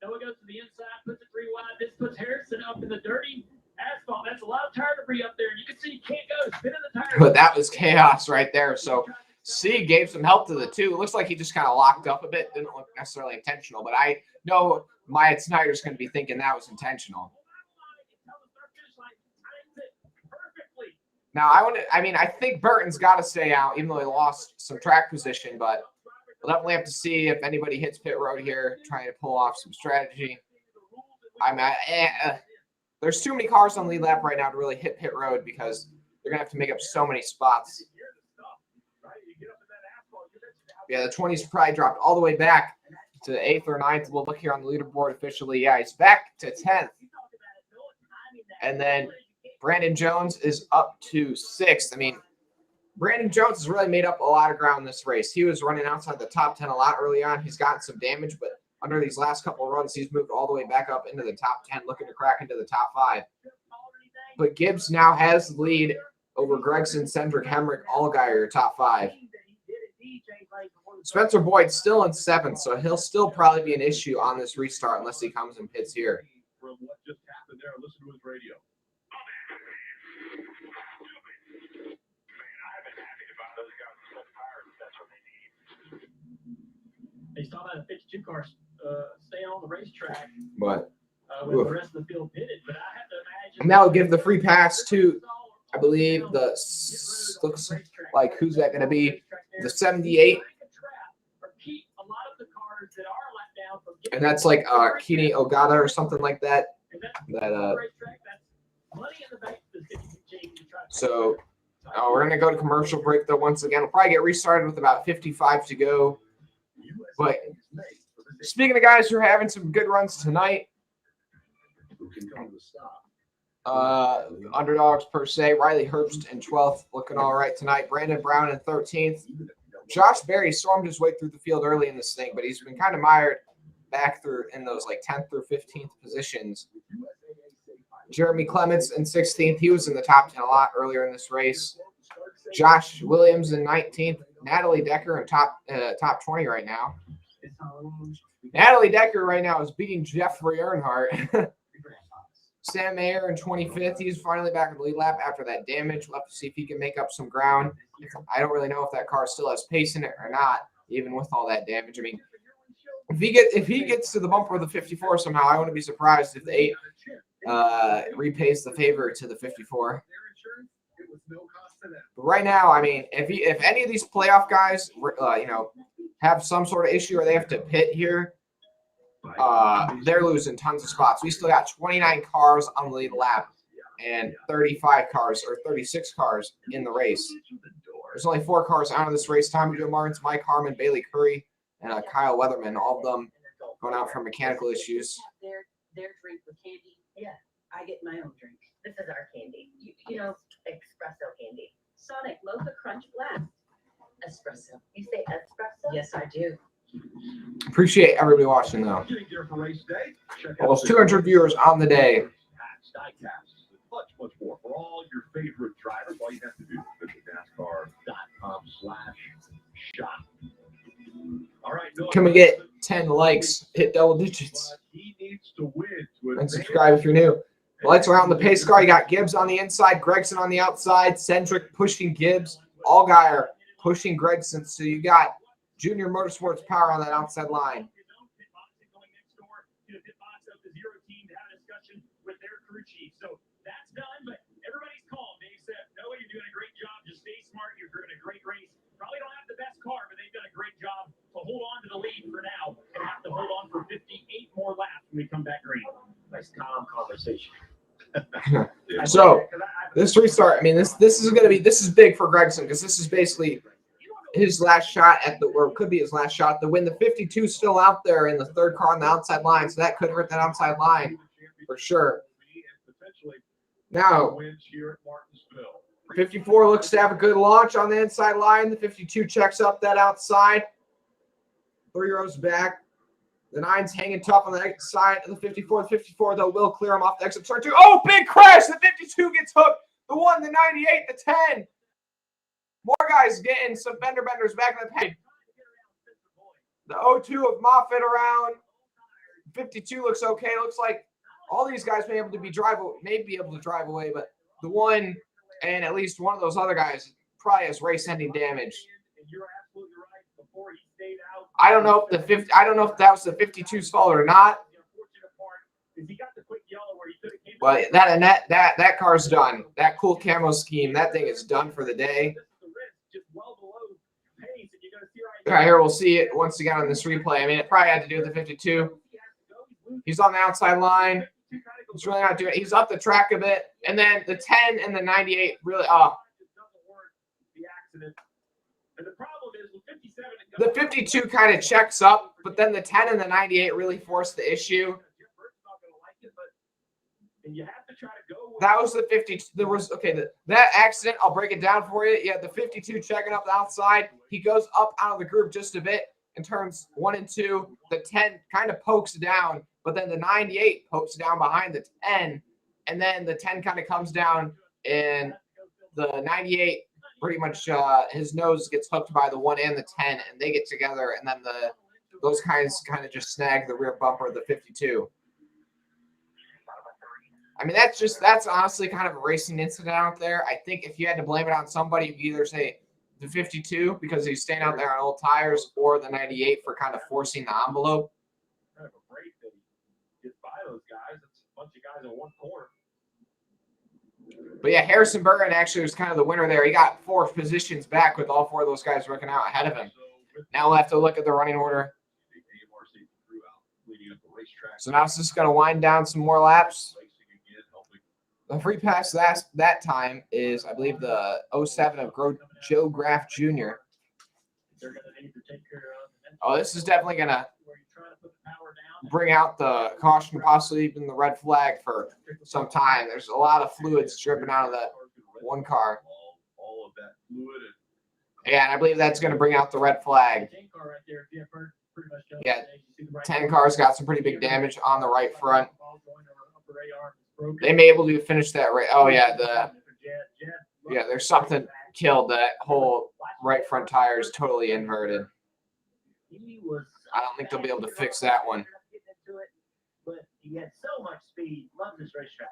Noah goes to the inside, puts it 3 wide. This puts Harrison up in the dirty asphalt. That's a lot of tire debris up there. You can see he can't go. Spinning the tires. But that was chaos right there. So C gave some help to the 2. It looks like he just kind of locked up a bit. Didn't look necessarily intentional, but I know Myatt Snyder's going to be thinking that was intentional. Now, I think Burton's got to stay out, even though he lost some track position, but we'll definitely have to see if anybody hits pit road here, trying to pull off some strategy. There's too many cars on the lead lap right now to really hit pit road, because they're going to have to make up so many spots. Yeah, the 20's probably dropped all the way back to 8th or 9th. We'll look here on the leaderboard officially. Yeah, he's back to 10th. And then Brandon Jones is up to 6th. I mean, Brandon Jones has really made up a lot of ground in this race. He was running outside the top 10 a lot early on. He's gotten some damage, but under these last couple of runs, he's moved all the way back up into the top 10, looking to crack into the top 5. But Gibbs now has the lead over Gragson, Cendric, Hemrick, Allgaier, your top 5. Spencer Boyd's still in 7th, so he'll still probably be an issue on this restart unless he comes and pits here. From what just happened there, listen to his radio. They saw that 52 cars staying on the racetrack. But with the rest of the field pitted, but I have to imagine. and that would give the free pass to, I believe, looks like, who's that going to be? The 78. And that's like Kini Ogata or something like that. So we're gonna go to commercial break though. Once again, we'll probably get restarted with about 55 to go. But speaking of guys who are having some good runs tonight, underdogs per se, Riley Herbst in 12th, looking all right tonight. Brandon Brown in 13th. Josh Berry stormed his way through the field early in this thing, but he's been kind of mired back through in those like 10th through 15th positions. Jeremy Clements in 16th. He was in the top 10 a lot earlier in this race. Josh Williams in 19th. Natalie Decker in top 20 right now. Natalie Decker right now is beating Jeffrey Earnhardt. Sam Mayer in 25th. He's finally back in the lead lap after that damage. We'll have to see if he can make up some ground. I don't really know if that car still has pace in it or not, even with all that damage. I mean, if he gets to the bumper of the 54 somehow, I wouldn't be surprised if the 8 repays the favor to the 54. But right now, I mean, if any of these playoff guys, have some sort of issue or they have to pit here, they're losing tons of spots. We still got 29 cars on the lead lap and 35 cars or 36 cars in the race. There's only 4 cars out of this race. Tommy Joe Martins, Mike Harmon, Bailey Curry, and Kyle Weatherman, all of them going out for mechanical issues. Their drink with candy. Yeah, I get my own drink. This is our candy. You know, espresso candy. Sonic Mocha Crunch Blast. Espresso. You say espresso? Yes, I do. Appreciate everybody watching, though. Almost 200 viewers on the day. Much more for all your favorite drivers. All you have to do is visit NASCAR.com/shop. All right, can we get 10 likes? Hit double digits. He needs to win and subscribe if you're new. The lights around the pace car. You got Gibbs on the inside, Gregson on the outside, Cendric pushing Gibbs. Allgaier pushing Gregson. So you got Junior Motorsports Power on that outside line. So that's done, but everybody's calm. They said, no, you're doing a great job. Just stay smart. You're doing a great race. Probably don't have the best car, but they've done a great job to hold on to the lead for now and have to hold on for 58 more laps when we come back green. Nice calm conversation. So this restart, I mean, this is big for Gregson because this is basically his last shot or could be his last shot to win. The 52 still out there in the third car on the outside line, so that could hurt that outside line for sure. Now, 54 looks to have a good launch on the inside line. The 52 checks up that outside. 3 rows back. The 9's hanging tough on the exit side of the 54. The 54, though, will clear him off the exit. Turn 2. Oh, big crash. The 52 gets hooked. The 1, the 98, the 10. More guys getting some benders back in the paint. The 02 of Moffitt around. 52 looks okay. It looks like all these guys may be able to drive away, but the 1 and at least one of those other guys probably has race-ending damage. I don't know if that was the 52's fault or not. But that car's done. That cool camo scheme, that thing is done for the day. All right, here we'll see it once again on this replay. I mean, it probably had to do with the 52. He's on the outside line. He's really not doing it. He's up the track a bit. And then the 10 and the 98 really the 52 kind of checks up, but then the 10 and the 98 really forced the issue. That was the 52. There was that accident. I'll break it down for you. Yeah, the 52 checking up the outside. He goes up out of the group just a bit and turns 1 and 2. The 10 kind of pokes down, but then the 98 pokes down behind the 10, and then the 10 kind of comes down, and the 98 pretty much his nose gets hooked by the 1 and the 10, and they get together, and then those guys kind of just snag the rear bumper of the 52. I mean, that's honestly kind of a racing incident out there. I think if you had to blame it on somebody, you could either say the 52 because he's staying out there on old tires, or the 98 for kind of forcing the envelope. Kind of a break that he gets by those guys. It's a bunch of guys in one corner. But yeah, Harrison Burton actually was kind of the winner there. He got 4 positions back with all 4 of those guys working out ahead of him. Now we'll have to look at the running order. So now it's just going to wind down some more laps. The free pass that time is, I believe, the 07 of Joe Graff Jr. Oh, this is definitely going to bring out the caution, possibly even the red flag for some time. There's a lot of fluids dripping out of that one car. Yeah, and I believe that's going to bring out the red flag. Yeah, 10 cars got some pretty big damage on the right front. They may be able to finish that right. Oh, yeah, there's something killed. That whole right front tire is totally inverted. I don't think they'll be able to fix that one. But he had so much speed. Loves this racetrack.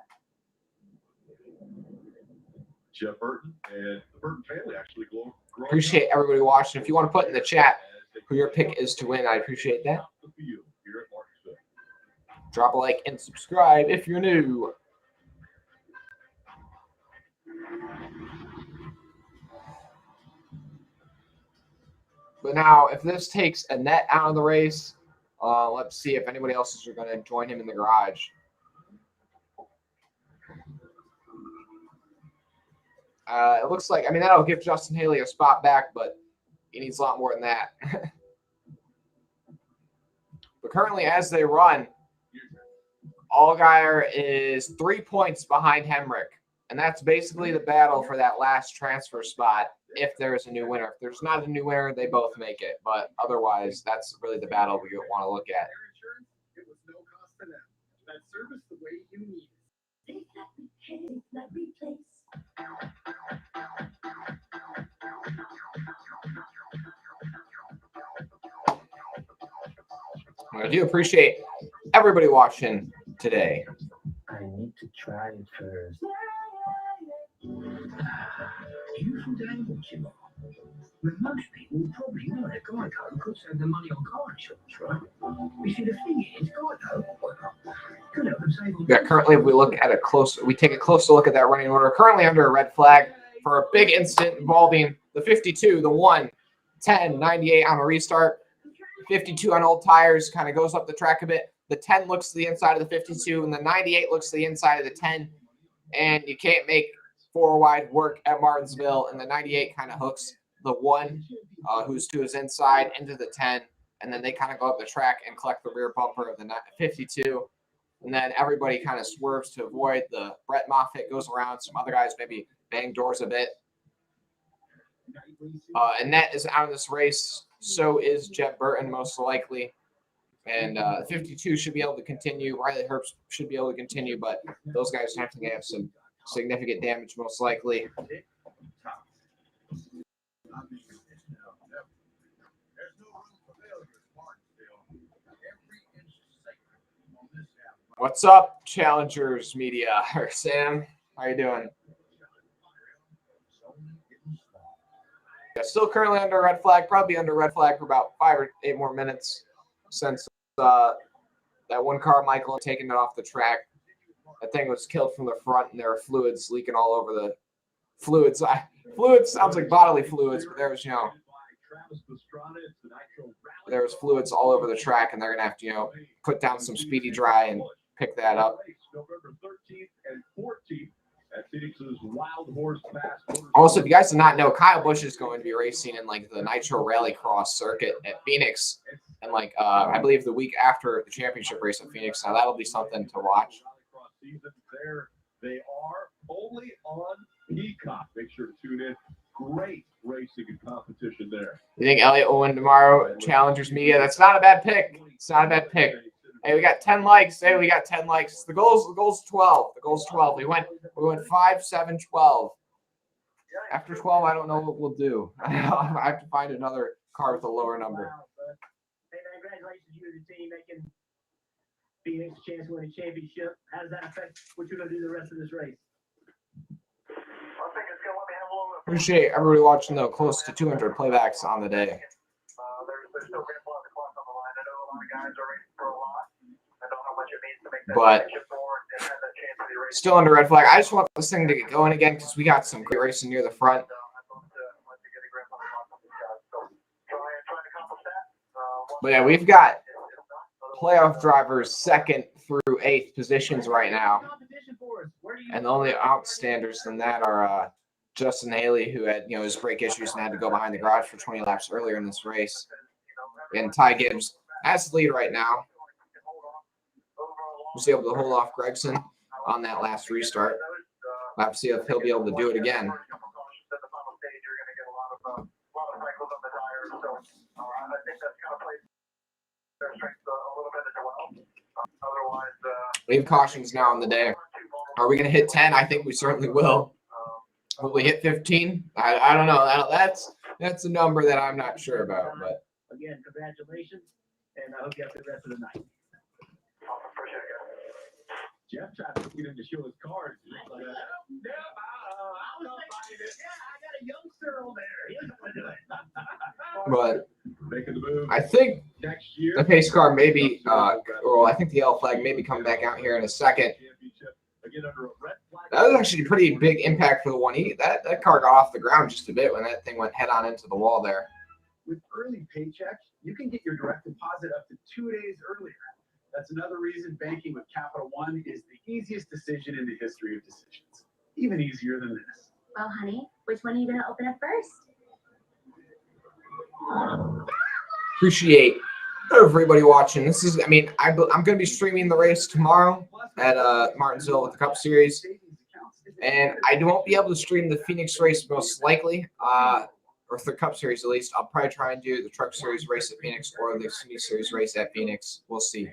Jeff Burton and the Burton family actually grow. Appreciate everybody watching. If you want to put in the chat who your pick is to win, I appreciate that. Drop a like and subscribe if you're new. But now, if this takes a net out of the race, let's see if anybody else is going to join him in the garage. It looks like, I mean, that'll give Justin Haley a spot back, but he needs a lot more than that. But currently, as they run, Allgaier is 3 points behind Hemrick. And that's basically the battle for that last transfer spot if there is a new winner. If there's not a new winner, they both make it. But otherwise, that's really the battle we want to look at. It was no cost to them. That service the way you need it. I do appreciate everybody watching today. I need to try it first. You from down watching? With most people probably know that Geico could save their money on car insurance, right? You see, the thing is, Geico could help them save on. Yeah, currently, if we take a closer look at that running order, currently under a red flag for a big incident involving the 52, the 1, 10, 98 on a restart. 52 on old tires kind of goes up the track a bit. The 10 looks to the inside of the 52, and the 98 looks to the inside of the 10. And you can't make four wide work at Martinsville, and the 98 kind of hooks the 1 who's to his inside into the 10, and then they kind of go up the track and collect the rear bumper of the 52. And then everybody kind of swerves to avoid the Brett Moffitt goes around. Some other guys maybe bang doors a bit. Annette is out of this race. So is Jet Burton, most likely. And 52 should be able to continue. Riley Herbst should be able to continue, but those guys have to have some significant damage, most likely. What's up, Challengers Media? Sam, how you doing? Yeah, still currently under red flag, probably under red flag for about 5 or 8 more minutes since that one car, Michael, had taken it off the track. That thing was killed from the front, and there were fluids leaking all over the fluids. Fluids sounds like bodily fluids, but there was, there was fluids all over the track, and they're gonna have to, put down some speedy dry and pick that up. November 13th and 14th at Phoenix's Wild Horse Pass. Also, if you guys do not know, Kyle Busch is going to be racing in the Nitro Rallycross circuit at Phoenix, and I believe the week after the championship race at Phoenix. Now that'll be something to watch. There they are, only on Peacock. Make sure to tune in. Great racing and competition there. You think Elliott will win tomorrow? Challengers Media. That's not a bad pick. It's not a bad pick. Hey, we got 10 likes. Hey, we got 10 likes. The goal's 12. The goal's 12. We went 5, 7, 12. After 12, I don't know what we'll do. I have to find another car with a lower number. Hey, man, congratulations to you and the team making Phoenix a chance to win a championship. How does that affect what you're going to do the rest of this race? Appreciate everybody watching, though. Close to 200 playbacks on the day. There's still red flag across on the line. I know a lot of guys are racing for a lot. I know how much it means to make that championship forward and have that chance to be racing. Still under red flag. I just want this thing to get going again because we got some great racing near the front. But yeah, we've got playoff drivers 2nd through 8th positions right now. And the only outstanders than that are Justin Haley, who had his brake issues and had to go behind the garage for 20 laps earlier in this race. And Ty Gibbs has the lead right now. Was able to hold off Gregson on that last restart. We'll have to see if he'll be able to do it again. We have cautions now on the day. Are we going to hit 10? I think we certainly will. Will we hit 15? I don't know. That's a number that I'm not sure about. But again, congratulations, and I hope you have the rest of the night. Jeff tried to get him to show his cards. I was like, I got a youngster over there. He doesn't want to do it. But Making the move I think next year. the pace car may be, or I think the yellow flag may be coming back out here in a second. Again, under a red flag. That was actually a pretty big impact for the 1E. That car got off the ground just a bit when that thing went head on into the wall there. With early paychecks, you can get your direct deposit up to 2 days earlier. That's another reason banking with Capital One is the easiest decision in the history of decisions. Even easier than this. Well, honey, which one are you going to open up first? Appreciate everybody watching. This is, I'm going to be streaming the race tomorrow at Martinsville with the Cup Series. And I won't be able to stream the Phoenix race most likely, or the Cup Series at least. I'll probably try and do the Truck Series race at Phoenix or the Xfinity Series race at Phoenix. We'll see.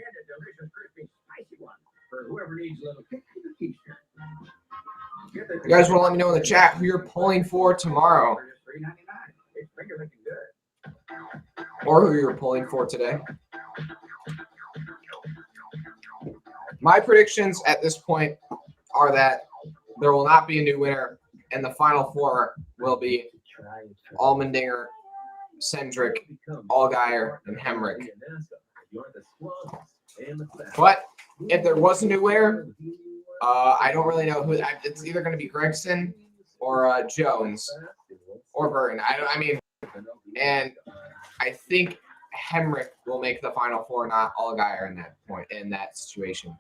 You guys want to let me know in the chat who you're pulling for tomorrow, or who you're pulling for today. My predictions at this point are that there will not be a new winner, and the final four will be Allmendinger, Cendric, Allgaier, and Hemrick. But if there was a new winner, I don't really know who. It's either going to be Gregson or Jones or Burton. And I think Hemrick will make the final four, not Allgaier in that situation.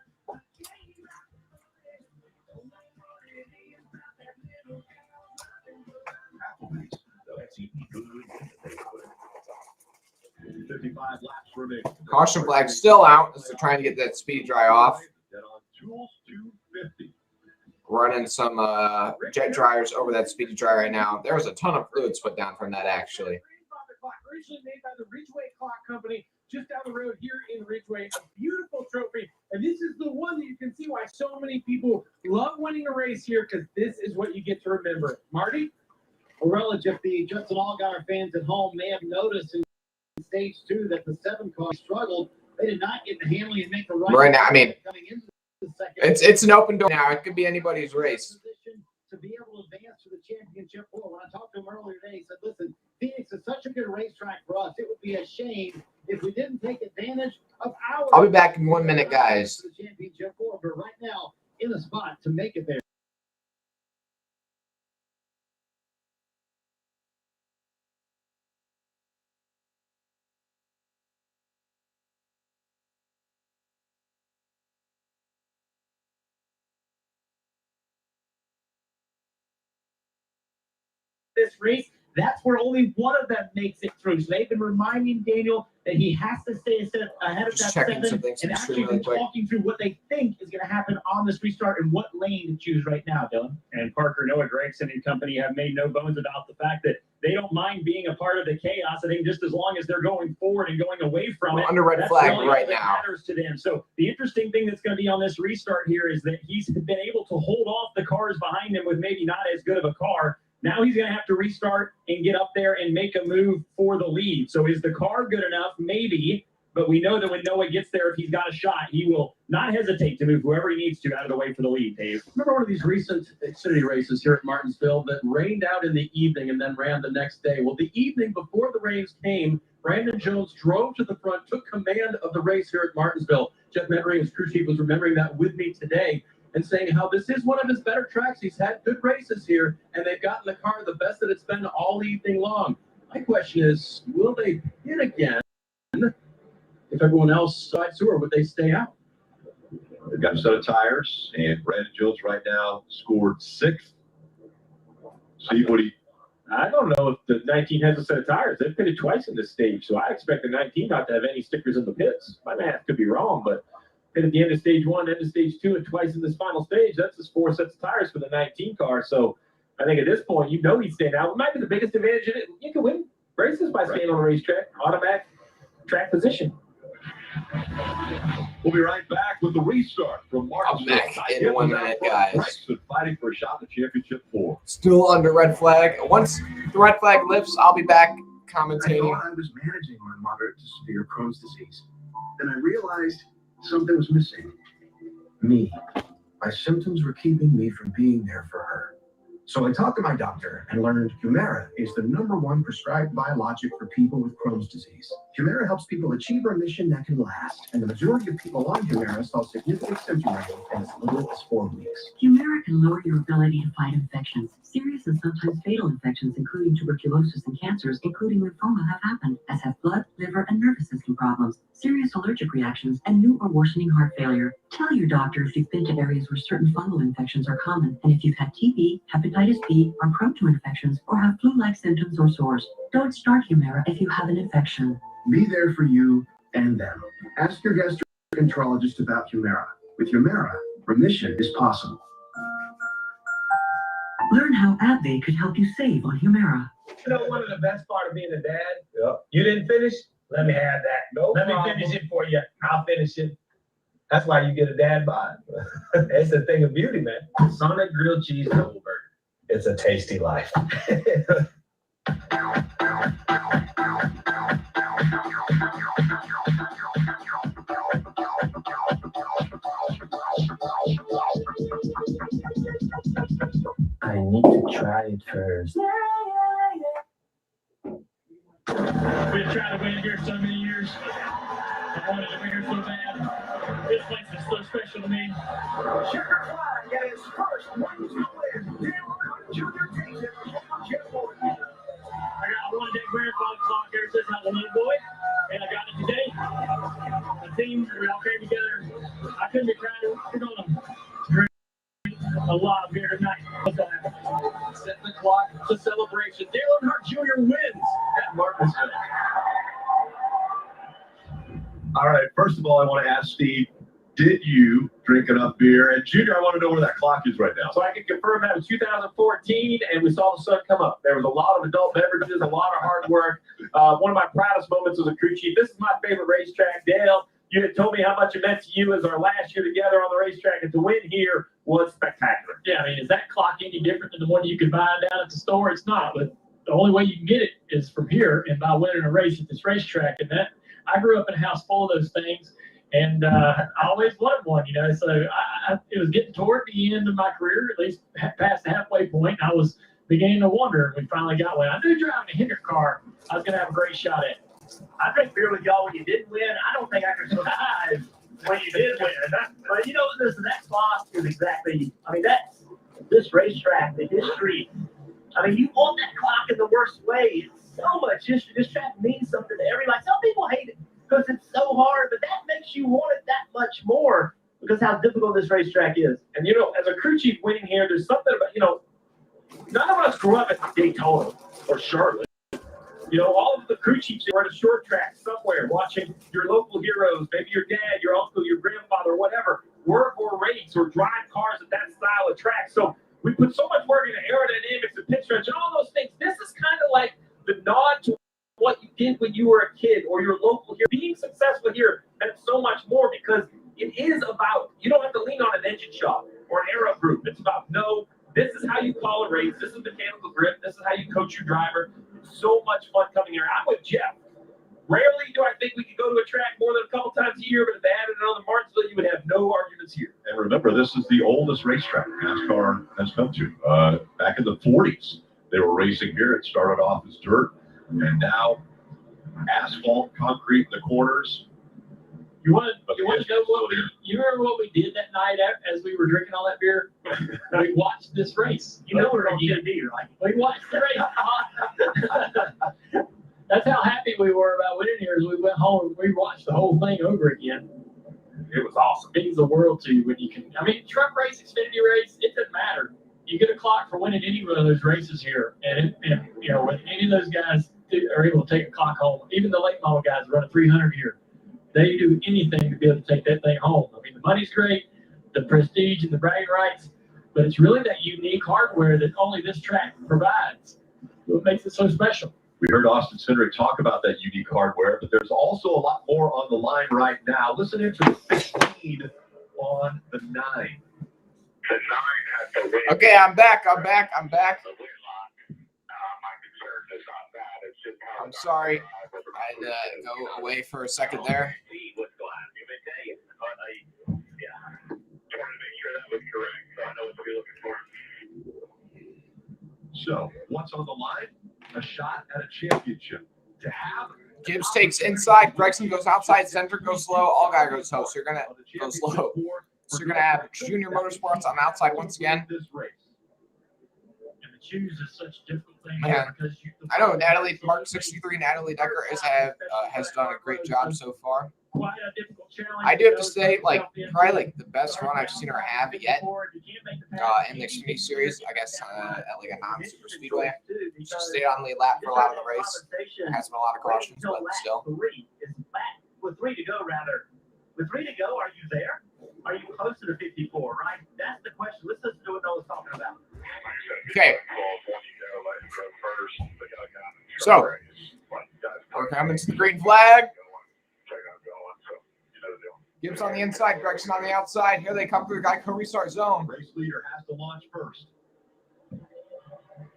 Caution flag still out as they're trying to get that speed dry off. Running some jet dryers over that speedy dry right now. There was a ton of fluids put down from that actually. Originally made by the Ridgeway Clock Company, just down the road here in Ridgeway. A beautiful trophy. And this is the one that you can see why so many people love winning a race here, because this is what you get to remember. Marty? Well, relative, the Justin Allgaier fans at home may have noticed in stage 2 that the 7 car struggled. They did not get the handling and make the right now. Coming into the second. It's an open door now. It could be anybody's race. To be able to advance to the championship floor. When I talked to him earlier today, he said, listen, Phoenix is such a good racetrack for us. It would be a shame if we didn't take advantage of our. I'll be back in 1 minute, guys. The championship floor, but right now in the spot to make it there. This race, that's where only one of them makes it through. So they've been reminding Daniel that he has to stay ahead of Just that checking 7 some things and in the stream actually really been quick. talking through what they think is going to happen on this restart and what lane to choose right now, Dylan. And Parker, Noah, Gregson and company have made no bones about the fact that they don't mind being a part of the chaos. I think just as long as they're going forward and going away from it, Under red that's flag really right all that now. matters to them. So the interesting thing that's going to be on this restart here is that he's been able to hold off the cars behind him with maybe not as good of a car. Now he's going to have to restart and get up there and make a move for the lead. So is the car good enough? Maybe. But we know that when Noah gets there, if he's got a shot, he will not hesitate to move whoever he needs to out of the way for the lead, Dave. Remember one of these recent Xfinity races here at Martinsville that rained out in the evening and then ran the next day? Well, the evening before the rains came, Brandon Jones drove to the front, took command of the race here at Martinsville. Jeff Mentoring, his crew chief, was remembering that with me today and saying how this is one of his better tracks. He's had good races here, and they've gotten the car the best that it's been all evening long. My question is, will they hit again if everyone else decides to, or would they stay out? They've got a set of tires, and Brandon Jones right now scored 6th. Steve, what do you? I don't know if the 19 has a set of tires. They've pitted twice in this stage, so I expect the 19 not to have any stickers in the pits. My math could be wrong, but at the end of stage 1, end of stage 2, and twice in this final stage, that's just 4 sets of tires for the 19 car. So I think at this point, you know he's staying out. It might be the biggest advantage in it. You can win races by staying on the racetrack, automatic track position. We'll be right back with the restart from Martinsville. I'm back in 1 minute, guys. Fighting for a shot at the championship 4. Still under red flag. Once the red flag lifts, I'll be back commentating. I thought I was managing my moderate to severe Crohn's disease. Then I realized something was missing. Me. My symptoms were keeping me from being there for her. So I talked to my doctor and learned Humira is the #1 prescribed biologic for people with Crohn's disease. Humira helps people achieve remission that can last, and the majority of people on Humira saw significant symptom relief in as little as 4 weeks. Humira can lower your ability to fight infections. Serious and sometimes fatal infections, including tuberculosis and cancers, including lymphoma, have happened, as have blood, liver, and nervous system problems, serious allergic reactions, and new or worsening heart failure. Tell your doctor if you've been to areas where certain fungal infections are common, and if you've had TB, hepatitis B, are prone to infections, or have flu-like symptoms or sores. Don't start Humira if you have an infection. Be there for you and them. Ask your gastroenterologist about Humira. With Humira, remission is possible. Learn how AbbVie could help you save on Humira. You know, one of the best part of being a dad? Yep. You didn't finish? Let me have that. No Let problem. Me finish it for you. I'll finish it. That's why you get a dad bod. It's a thing of beauty, man. Sonic grilled cheese double burger. It's a tasty life. I need to try it first. We've tried to win here so many years. I wanted to win here so bad. This place is so special to me. Sugar Fly got his first Martinsville win. Dale Earnhardt Jr. takes it from Championship 4. I got one day grandfather clock ever since I was a little boy, and I got it today. The team, we all came together. I couldn't be trying to drink a lot of beer tonight. Set the clock to celebration. Dale Earnhardt Jr. wins at Martinsville. All right, first of all, I want to ask Steve, did you drink enough beer? And Junior, I want to know where that clock is right now. So I can confirm that was 2014, and we saw the sun come up. There was a lot of adult beverages, a lot of hard work. One of my proudest moments as a crew chief. This is my favorite racetrack. Dale, you had told me how much it meant to you as our last year together on the racetrack, and to win here was spectacular. Yeah, I mean, is that clock any different than the one you could buy down at the store? It's not, but the only way you can get it is from here and by winning a race at this racetrack. And that, I grew up in a house full of those things, and I always wanted one, you know. So it was getting toward the end of my career, at least past the halfway point. I was beginning to wonder, and we finally got one. I knew driving a Hendrick car, I was going to have a great shot at it. I drank beer with y'all when you didn't win. I don't think I could survive when you did win. But you know, that clock is exactly, I mean, that's this racetrack, the history. I mean, you want that clock in the worst way. It's so much history. This track means something to everybody. Some people hate it because it's so hard, but that makes you want it that much more because how difficult this racetrack is. And, you know, as a crew chief winning here, there's something about, you know, none of us grew up at Daytona or Charlotte. You know, all of the crew chiefs were at a short track somewhere watching your local heroes, maybe your dad, your uncle, your grandfather, whatever, work or race or drive cars at that style of track. So we put so much work into aerodynamics and pit stretch and all those things. This is kind of like the nod to what you did when you were a kid or your local hero. Being successful here meant so much more because it is about, you don't have to lean on an engine shop or an aero group. It's about, no, this is how you call a race. This is mechanical grip. This is how you coach your driver. It's so much fun coming here. I'm with Jeff. Rarely do I think we could go to a track more than a couple times a year, but if they added another Martinsville, you would have no arguments here. And remember, this is the oldest racetrack NASCAR has come to. Back in the 40s, they were racing here. It started off as dirt, and now asphalt, concrete in the corners. You want to know what you remember what we did that night as we were drinking all that beer? We watched this race. You know we're on TV, right? We watched the race. That's how happy we were about winning here. As we went home, we watched the whole the world to you when you can. I mean, truck race, Xfinity race, it doesn't matter. You get a clock for winning any one of those races here, and you know, when any of those guys are able to take a clock home, even the late model guys run a 300 here, they do anything to be able to take that thing home. I mean, the money's great, the prestige and the bragging rights, but it's really that unique hardware that only this track provides. What makes it so special. We heard Austin Cindric talk about that unique hardware, but there's also a lot more on the line right now. Listen into the 16 on the 9. The 9 has to win. Okay, I'm back. I'm sorry. I had to go away for a second there. So, what's on the line? A shot at a championship. To have Gibbs takes inside, Gregson goes outside, Center goes slow, all guy goes slow. So you're gonna go slow. So you're gonna have Junior Motorsports on the outside once again. And the choose is such a difficult thing. Man, I know Natalie Mark 63 Natalie Decker has done a great job so far. Quite a difficult challenge. I do have to say, like, probably like the best run I've seen her have yet in the Xfinity series. I guess at like a non-super speedway. She stayed on the lap for a lot of the race. There has been a lot of cautions, but still. With 3 to go, are you there? Are you close to the 54, right? That's the question. Let's listen to what Noah's talking about. Okay. So, we're coming to the green flag. Gibbs on the inside, Gregson on the outside. Here they come through the Geico restart zone. race leader has to launch first.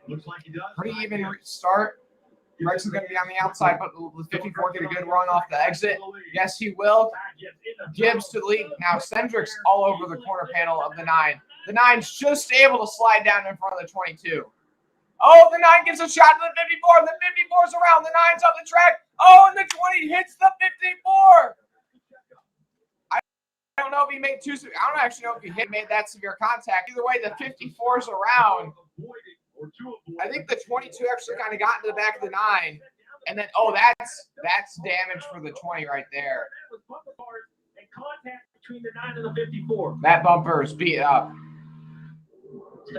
Looks like he does. Pretty even restart. Gregson's going to be on the outside, but the 54 get a good run off the exit. Yes, he will. Gibbs to the lead. Now, Cendric's all over the corner panel of the 9. The 9's just able to slide down in front of the 22. Oh, the 9 gives a shot to the 54. The 54's around. The 9's on the track. Oh, and the 20 hits the 54. I don't know if he made I don't actually know if he made that severe contact. Either way, the 54's around. I think the 22 actually kind of got into the back of the 9. And then, oh, that's damage for the 20 right there. That bumper is beat up.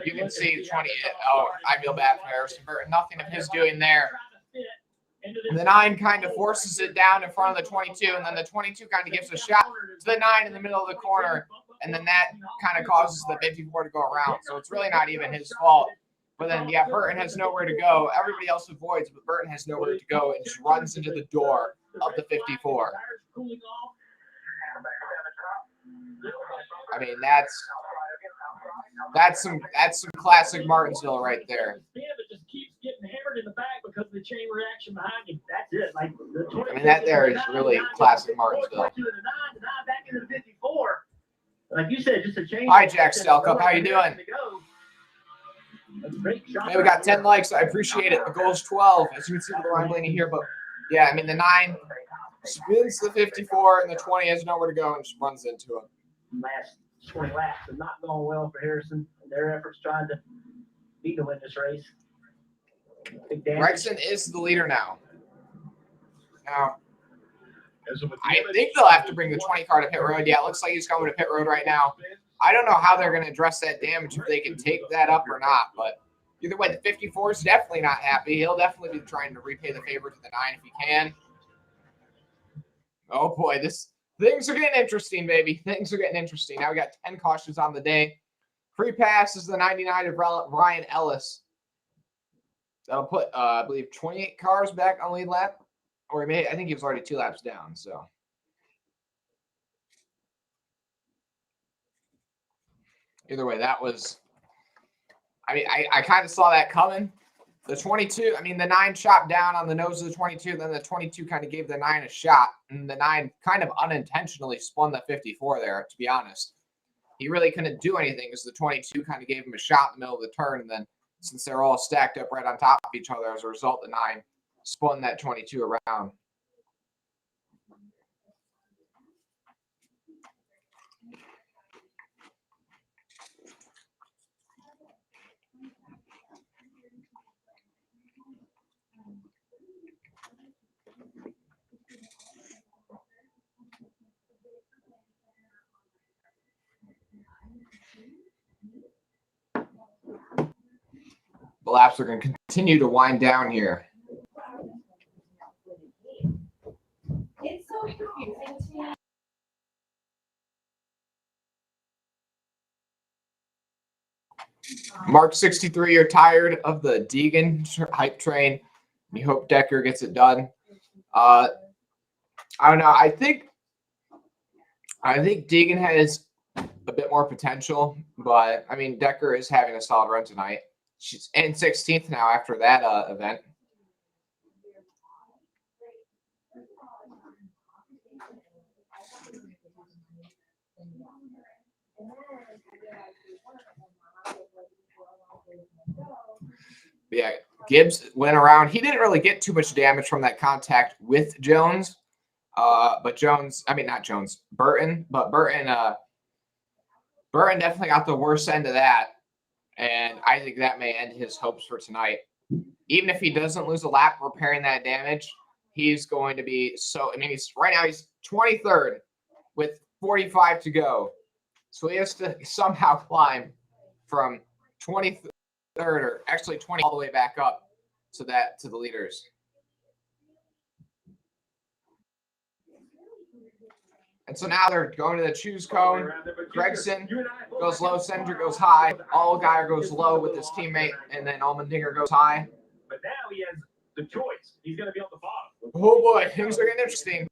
You can see the 20. Oh, I feel bad for Harrison Burton. Nothing of his doing there. And the 9 kind of forces it down in front of the 22, and then the 22 kind of gives a shot to the 9 in the middle of the corner, and then that kind of causes the 54 to go around. So it's really not even his fault. But then, yeah, Burton has nowhere to go. Everybody else avoids, but Burton has nowhere to go and just runs into the door of the 54. I mean, that's some classic Martinsville right there. Just keeps getting hammered in the back because of the chain reaction behind him. That's it. Like I mean, that there is really classic Martinsville. The 9 back into the 54. Like you said, just a change. Hi, Jack Stelcup. How you doing? Hey, we got 10 likes. I appreciate it. The goal is 12. As you can see with the line bleeding here, but yeah, I mean the 9 spins the 54 and the 20 has nowhere to go and just runs into him. Last 20 laps have not gone well for Harrison and their efforts trying to win this race. Gregson is the leader now. Now, I think they'll have to bring the 20 car to pit road. Yeah, it looks like he's coming to pit road right now. I don't know how they're going to address that damage, if they can take that up or not. But either way, the 54 is definitely not happy. He'll definitely be trying to repay the favor to the 9 if he can. Oh, boy. Things are getting interesting, baby. Things are getting interesting. Now we got 10 cautions on the day. Free pass is the 99 of Ryan Ellis. That'll put, I believe, 28 cars back on lead lap. Or I think he was already 2 laps down, so. Either way, that was, I mean, I kind of saw that coming. The 22, I mean, the 9 shot down on the nose of the 22, then the 22 kind of gave the 9 a shot, and the 9 kind of unintentionally spun the 54 there, to be honest. He really couldn't do anything because the 22 kind of gave him a shot in the middle of the turn, and then since they're all stacked up right on top of each other, as a result, the 9 spun that 22 around. The laps are going to continue to wind down here. It's so confusing to me. Mark 63, you're tired of the Deegan hype train. You hope Decker gets it done. I don't know. I think Deegan has a bit more potential, but I mean Decker is having a solid run tonight. She's in 16th now after that event. Yeah, Gibbs went around. He didn't really get too much damage from that contact with Jones. But Jones, I mean not Jones, Burton, but Burton definitely got the worst end of that. And I think that may end his hopes for tonight. Even if he doesn't lose a lap repairing that damage, he's going to be so, I mean, right now he's 23rd with 45 to go. So he has to somehow climb from 23rd or actually 20 all the way back up to the leaders. And so now they're going to the choose cone. Gregson goes low, Cendric goes high, Allgaier goes low with his teammate, and then Allmendinger goes high. But now he has the choice. He's going to be on the bottom. Oh boy, things are getting interesting.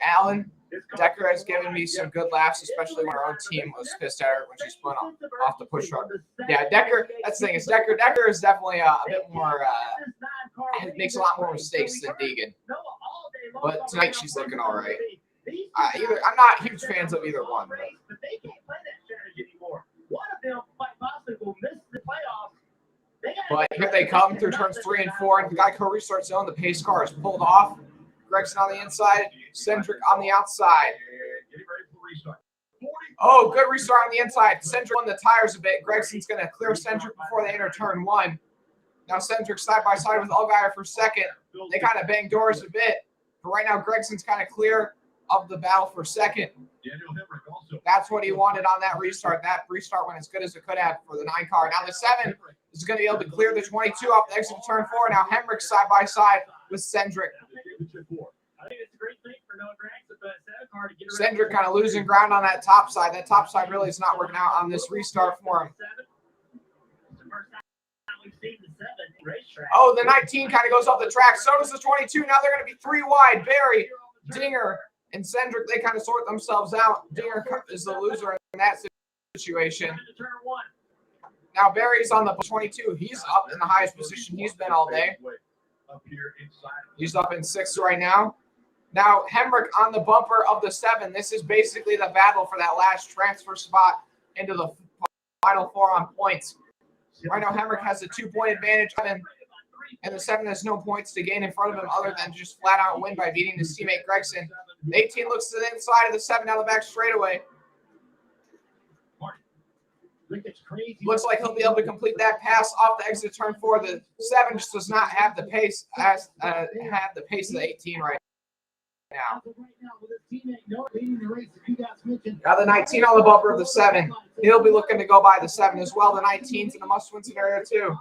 Alan, Decker has given me some good laughs, especially when our own team was pissed at her when she spun off the push run. Yeah, Decker, that's the thing, is Decker is definitely a bit more, makes a lot more mistakes than Deegan. But tonight she's looking all right. I'm not huge fans of either one. But they can't play that strategy anymore. One of them quite possibly will miss the playoffs. But here they come through turns 3 and 4, and the Geico restart zone. The pace car is pulled off. Gregson on the inside, Cendric on the outside. Oh, good restart on the inside. Cendric on the tires a bit. Gregson's going to clear Cendric before they enter turn 1. Now Cendric side by side with Allgaier for second. They kind of bang doors a bit. But right now Gregson's kind of clear of the battle for second. That's what he wanted on that restart. That restart went as good as it could have for the 9 car. Now the 7 is going to be able to clear the 22 off the exit of turn 4. Now Hemrick side by side with Cendric. Cendric kind of losing ground on that top side. That top side really is not working out on this restart for him. Oh, the 19 kind of goes off the track. So does the 22. Now they're going to be 3 wide. Barry, Dinger, and Cendric, they kind of sort themselves out. Dinger is the loser in that situation. Now Barry's on the 22. He's up in the highest position he's been all day. He's up in 6th right now. Now Hemrick on the bumper of the 7. This is basically the battle for that last transfer spot into the final 4 on points. Right now Hemrick has a 2-point advantage, and the 7 has no points to gain in front of him other than just flat out win by beating his teammate Gregson. The 18 looks to the inside of the 7 down the back straightaway. Looks like he'll be able to complete that pass off the exit turn 4. The 7 just does not have the pace of the 18 right now. Now the 19 on the bumper of the 7. He'll be looking to go by the 7 as well. The 19's in a must-win scenario too.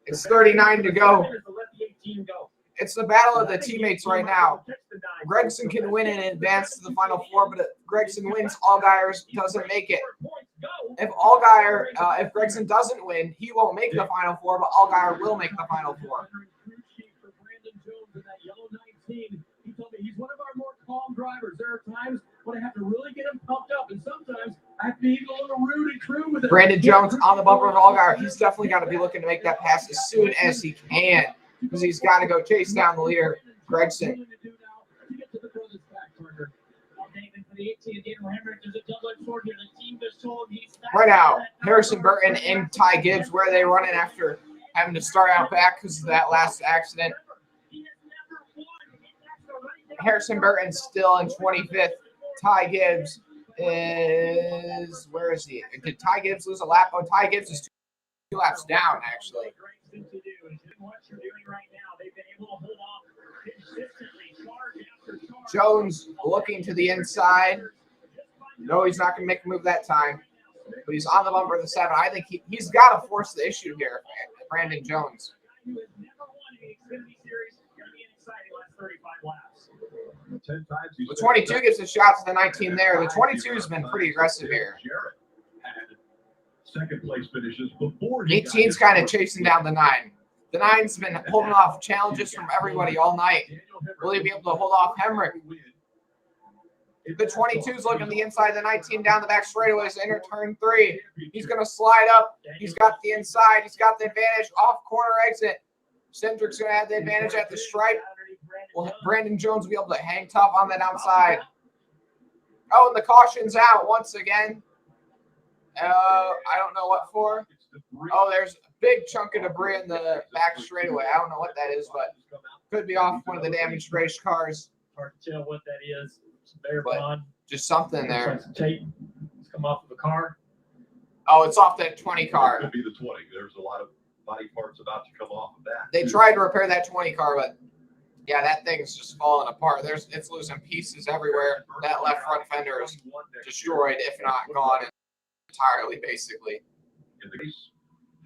It's 39 to go. It's the battle of the teammates right now. Gregson can win and advance to the final 4, but if Gregson wins, Allgaier doesn't make it. If Gregson doesn't win, he won't make the final 4, but Allgaier will make the final 4. He told me he's one of our more calm drivers. There are times when I have to really get him pumped up, and sometimes I have to be a little rude and true with it. Brandon Jones on the bumper of Allgaier. He's definitely got to be looking to make that pass as soon as he can, because he's got to go chase down the leader, Gregson. Right now, Harrison Burton and Ty Gibbs, where are they running after having to start out back because of that last accident? Harrison Burton's still in 25th. Ty Gibbs is, where is he? Did Ty Gibbs lose a lap? Oh, Ty Gibbs is 2 laps down, actually. Jones looking to the inside. No, he's not going to make a move that time. but he's on the bumper of the 7. I think he's got to force the issue here, Brandon Jones. Who has never won an Xfinity Series, going to be an exciting last 35 laps. 10 times The 22 gives a shot to the 19 there. The 22 has been pretty aggressive here. Jarrett had second place finishes before 18's kind of chasing down the 9. The 9's been holding off challenges from everybody all night. Will he be able to hold off Hemrick? The 22's looking the inside, the 19 down the back straightaways, enter turn 3. He's going to slide up. He's got the inside. He's got the advantage off corner exit. Cendric's going to have the advantage at the stripe. Will Brandon Jones be able to hang tough on that outside? Oh, and the caution's out once again. I don't know what for. Oh, there's a big chunk of debris in the back straightaway. I don't know what that is, but could be off one of the damaged race cars. Hard to tell what that is. It's bare But bond. just something there. Looks like some tape. It's come off of the car. Oh, it's off that 20 car. Could be the 20. There's a lot of body parts about to come off of that. They tried to repair that 20 car, but yeah, that thing's just falling apart. It's losing pieces everywhere. That left front fender is destroyed, if not gone entirely, basically. In the case,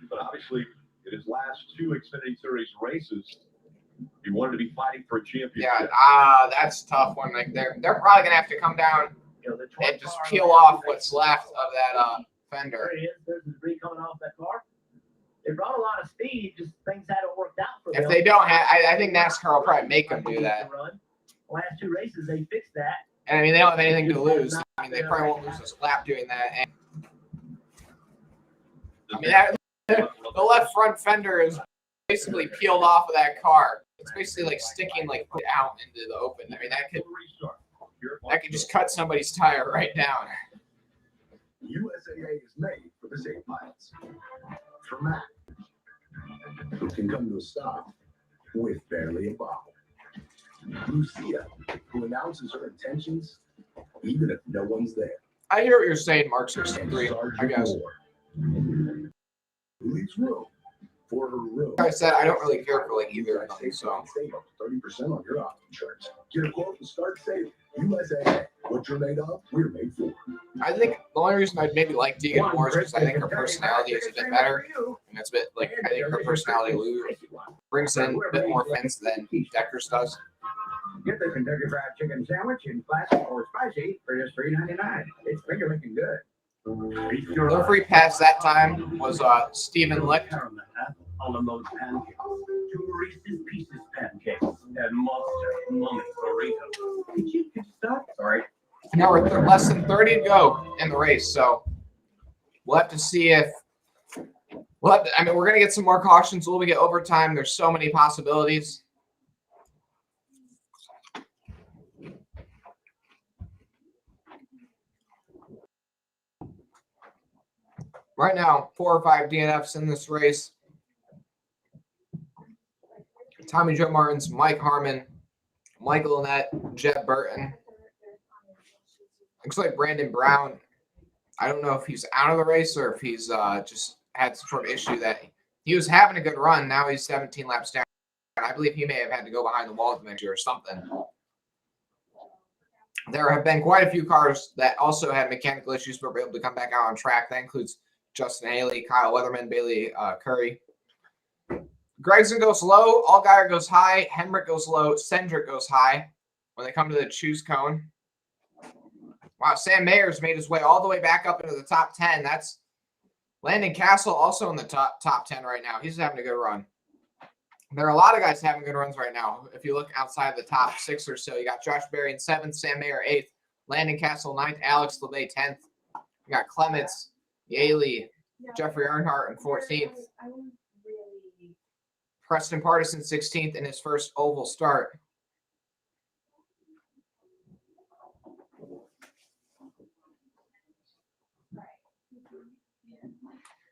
but obviously, in his last 2 Xfinity Series races, he wanted to be fighting for a championship. Yeah, that's a tough one. Like they're probably gonna have to come down and just peel off what's left of that fender. There it is. There's the debris coming off that car. They brought a lot of speed, just things haven't worked out for them. If they don't have, I think NASCAR will probably make them do that. The last 2 races, they fixed that. And I mean, they don't have anything to lose. I mean, they probably won't lose a lap doing that. And, I mean, the left front fender is basically peeled off of that car. It's basically like sticking like out into the open. I mean, that could just cut somebody's tire right down. USAA is made for the safe pilots. For Matt, who can come to a stop with barely a bobble. Lucia, who announces her intentions even if no one's there. I hear what you're saying, Mark 63, And I Sergeant guess. Moore, who leaves room for her room. Like I said, I don't really care for like either of them, so. Save up to 30% on your auto insurance. Get a quote and start saving. USA, what you're made of, we're made for. I think the only reason I'd maybe like Deegan more is because I think her personality is a bit better. And it's a bit like, I think her personality brings in a bit more fence than Decker's does. Get the Kentucky Fried Chicken Sandwich in classic or spicy for just $3.99. It's finger looking good. The free pass that time was Stephen Lick. Alamo pancakes, 2 Reese's Pieces pancakes, and Monster Mummy burrito. Could you stop? Sorry. Now we're less than 30 to go in the race, so we'll have to see if I mean, we're gonna get some more cautions. Will we get overtime? There's so many possibilities. Right now, 4 or 5 DNFs in this race. Tommy Joe Martins, Mike Harmon, Michael Annette, Jeb Burton. Looks like Brandon Brown. I don't know if he's out of the race or if he's just had some sort of issue that he was having a good run. Now he's 17 laps down. I believe he may have had to go behind the wall eventually or something. There have been quite a few cars that also had mechanical issues but were able to come back out on track. That includes Justin Haley, Kyle Weatherman, Bailey Curry. Gregson goes low. Allgaier goes high. Hemrick goes low. Cendric goes high when they come to the choose cone. Wow, Sam Mayer's made his way all the way back up into the top 10. That's Landon Castle also in the top 10 right now. He's having a good run. There are a lot of guys having good runs right now. If you look outside the top 6 or so, you got Josh Berry in 7th, Sam Mayer 8th, Landon Castle 9th, Alex LeVay 10th. You got Clements, Yaley, Jeffrey Earnhardt in 14th. Preston Partisan 16th in his first oval start.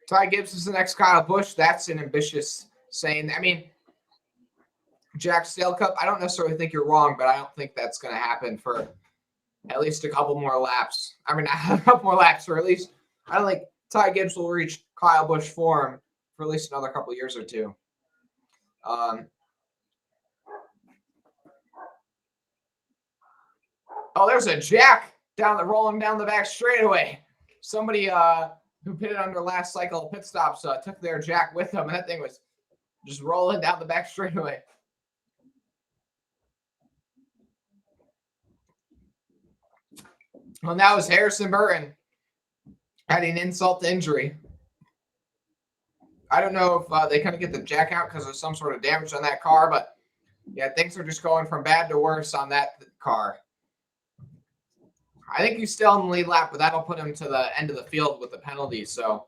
Ty Gibbs is the next Kyle Busch. That's an ambitious saying. I mean, Jack Stale Cup, I don't necessarily think you're wrong, but I don't think that's going to happen for at least a couple more laps. I mean, not a couple more laps, or at least I don't think Ty Gibbs will reach Kyle Busch form for at least another couple years or two. Oh, there's a jack rolling down the back straightaway. Somebody who pitted on their last cycle of pit stops, took their jack with them, and that thing was just rolling down the back straightaway. Well, that was Harrison Burton adding insult to injury. I don't know if they kind of get the jack out because of some sort of damage on that car, but yeah, things are just going from bad to worse on that car. I think he's still in the lead lap, but that'll put him to the end of the field with the penalty. So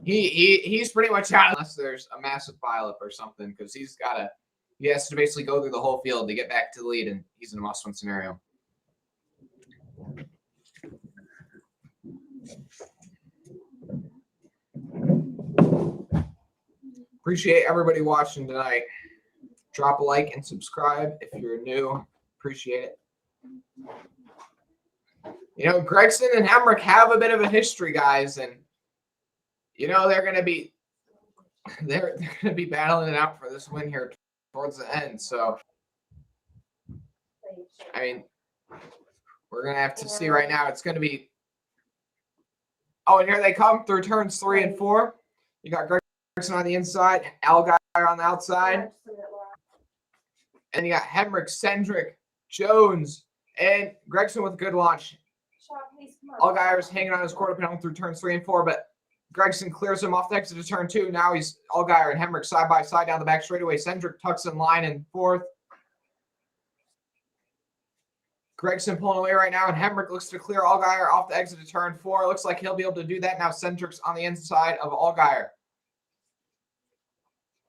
he's pretty much out unless there's a massive pileup or something, because he has to basically go through the whole field to get back to the lead, and he's in a must-win scenario. Appreciate everybody watching tonight. Drop a like and subscribe if you're new. Appreciate it. You know, Gregson and Hemrick have a bit of a history, guys, and you know they're gonna be battling it out for this win here towards the end. So, I mean, we're gonna have to see right now. It's gonna be. Oh, and here they come through turns 3 and 4. You got Gregson on the inside, Allgaier on the outside, and you got Hemrick, Cendric, Jones, and Gregson with a good launch. Allgaier's hanging on his quarter panel through turns 3 and 4, but Gregson clears him off the exit of turn 2. Now he's Allgaier and Hemrick side by side down the back straightaway. Cendric tucks in line in 4th. Gregson pulling away right now, and Hemrick looks to clear Allgaier off the exit of turn 4. Looks like he'll be able to do that now. Cendric's on the inside of Allgaier.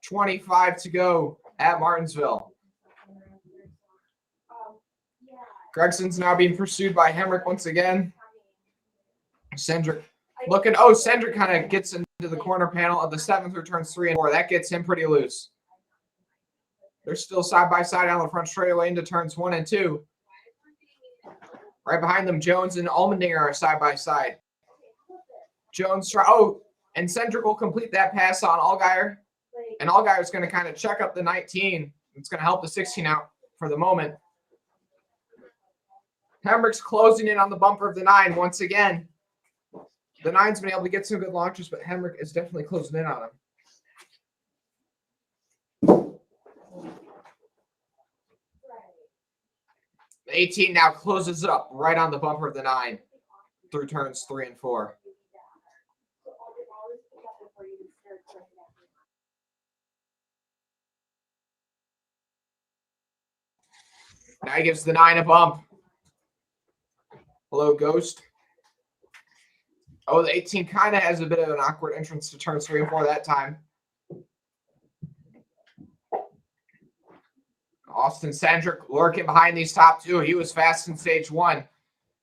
25 to go at Martinsville. Gregson's now being pursued by Hemrick once again. Cendric looking. Oh, Cendric kind of gets into the corner panel of the 7th through turns 3 and 4. That gets him pretty loose. They're still side by side on the front straightaway into turns 1 and 2. Right behind them, Jones and Allmendinger are side by side. Jones and Cendric will complete that pass on Allgaier. And Allgaier is going to kind of check up the 19. It's going to help the 16 out for the moment. Hemrick's closing in on the bumper of the 9 once again. The 9's been able to get some good launches, but Hemrick is definitely closing in on him. The 18 now closes up right on the bumper of the 9 through turns 3 and 4. Now he gives the 9 a bump. Hello, Ghost. Oh, the 18 kind of has a bit of an awkward entrance to turns 3 and 4 that time. Austin Cendric lurking behind these top 2. He was fast in stage 1.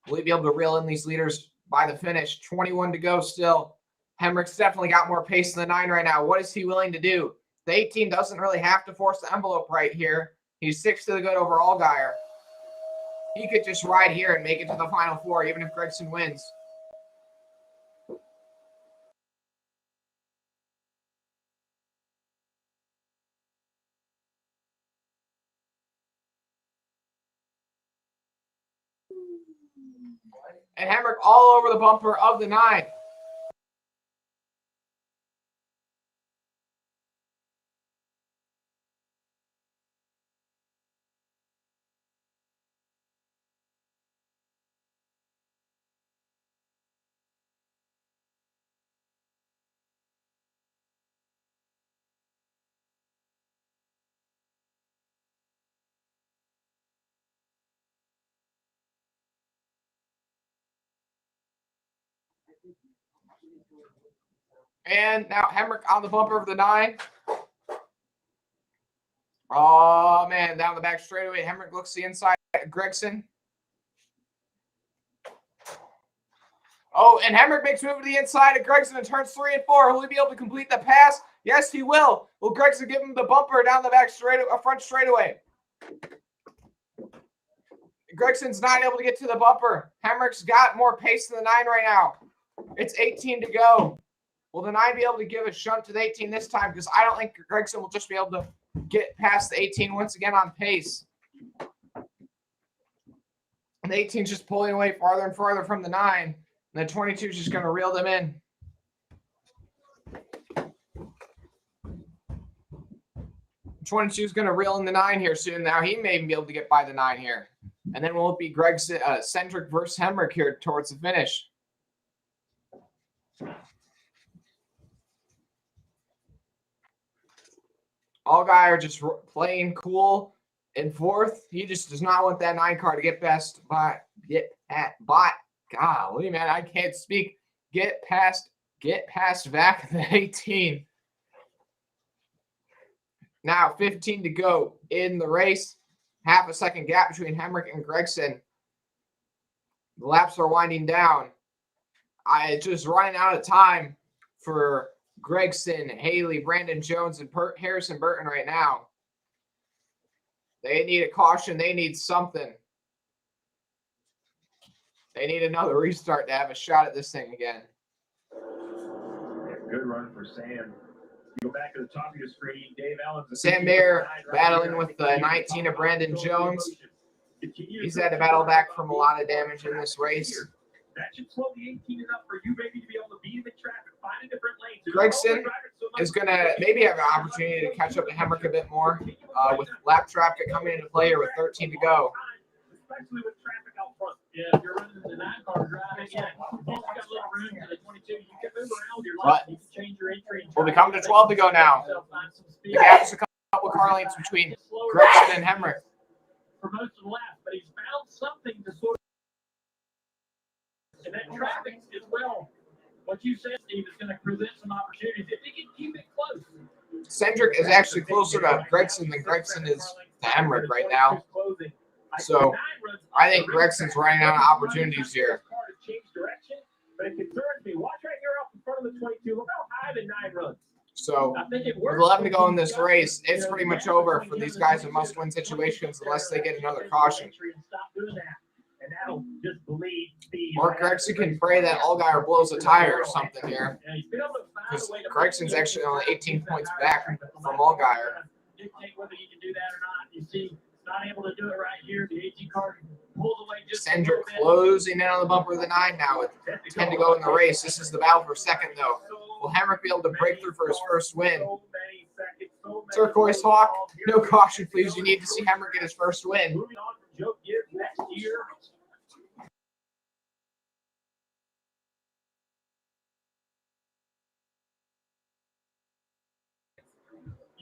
Will he be able to reel in these leaders by the finish? 21 to go still. Hemrick's definitely got more pace than the 9 right now. What is he willing to do? The 18 doesn't really have to force the envelope right here. He's 6 to the good over Allgaier. He could just ride here and make it to the Final 4, even if Gregson wins. And Hemrick all over the bumper of the 9. And now Hemrick on the bumper of the 9. Oh, man, down the back straightaway. Hemrick looks the inside at Gregson. Oh, and Hemrick makes move to the inside at Gregson in turns 3 and 4. Will he be able to complete the pass? Yes, he will. Will Gregson give him the bumper down the back front straightaway? Gregson's not able to get to the bumper. Hemrick's got more pace than the 9 right now. It's 18 to go. Will the 9 be able to give a shunt to the 18 this time? Because I don't think Gregson will just be able to get past the 18 once again on pace. And the 18's just pulling away farther and farther from the 9. And the 22 is just going to reel them in. The 22 is going to reel in the 9 here soon. Now he may be able to get by the 9 here. And then will it be Cendric versus Hemrick here towards the finish? Allgaier just playing cool in fourth. He just does not want that 9 car to get past. Golly, man, I can't speak. Get past back the 18. Now 15 to go in the race. Half a second gap between Hemrick and Gregson. The laps are winding down. It's just running out of time for Gregson, Haley, Brandon Jones, and Harrison Burton right now. They need a caution. They need something. They need another restart to have a shot at this thing again. Good run for Sam. You go back to the top of your screen. Dave Allen. Sam Mayer battling with the 19 of Brandon Jones. He's had to battle back from a lot of damage in this race. That should slow the 18 enough for you maybe to be able to beat the traffic, find a different lane. Gregson is going to maybe have an opportunity to catch up to Hemrick a bit more with lap traffic coming into play here with 13 to go. Especially with traffic out front. Yeah, if you're running the 9 car driving, yeah, you've got a little room to the 22. You can move around with your line. You can change your entry. We'll be coming to 12 to go now. The gap's a couple car lengths between Gregson and Hemrick. For most of the lap, but he's found something to sort of. And that traffic as well. What you said, Steve, is going to present some opportunities if he can keep it close. Cendric is actually closer to Gregson than Gregson is to Hemrick right now. So I think Gregson's running out of opportunities here. But it concerns me. Watch right here up in front of the 22. Look how high the 9 runs. So with 11 to go in this race, it's pretty much over for these guys in must-win situations unless they get another caution. And that'll just bleed speed. Or Gregson can pray that Allgaier blows a tire or something here. Because Gregson's actually only 18 points back from Allgaier. Dictate whether he can do that or not. You see, not able to do it right here. The 18 car pulls away just Cendric closing in on the bumper of the 9 now with 10 to go in the race. This is the battle for second, though. Will Hemrick be able to break through for his first win? Turquoise Hawk, no caution, please. You need to see Hemrick get his first win. Moving on from Joe Gibbs next year.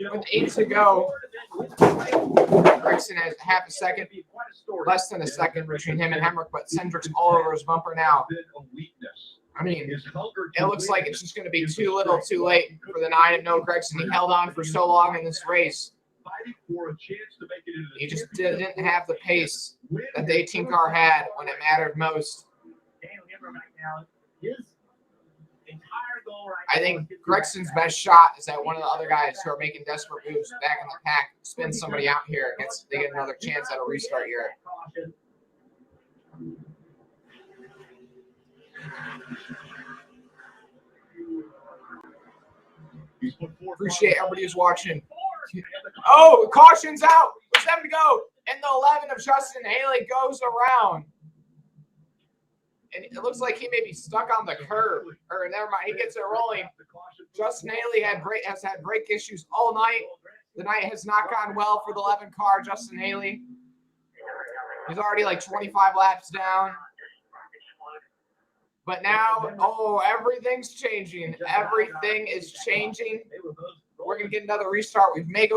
With 8 to go, Gregson has half a second, less than a second between him and Hemrick, but Cendric's all over his bumper now. I mean, it looks like it's just going to be too little, too late for the 9 of no Gregson. He held on for so long in this race. He just didn't have the pace that the 18 car had when it mattered most. I think Gregson's best shot is that one of the other guys who are making desperate moves back in the pack spins somebody out here. They get another chance at a restart here. Appreciate everybody who's watching. Oh, caution's out. It's them to go. And the 11 of Justin Haley goes around. And it looks like he may be stuck on the curb. Or never mind, he gets it rolling. Justin Haley has had brake issues all night. The night has not gone well for the 11 car, Justin Haley. He's already like 25 laps down. But now, oh, everything's changing. Everything is changing. We're going to get another restart. We may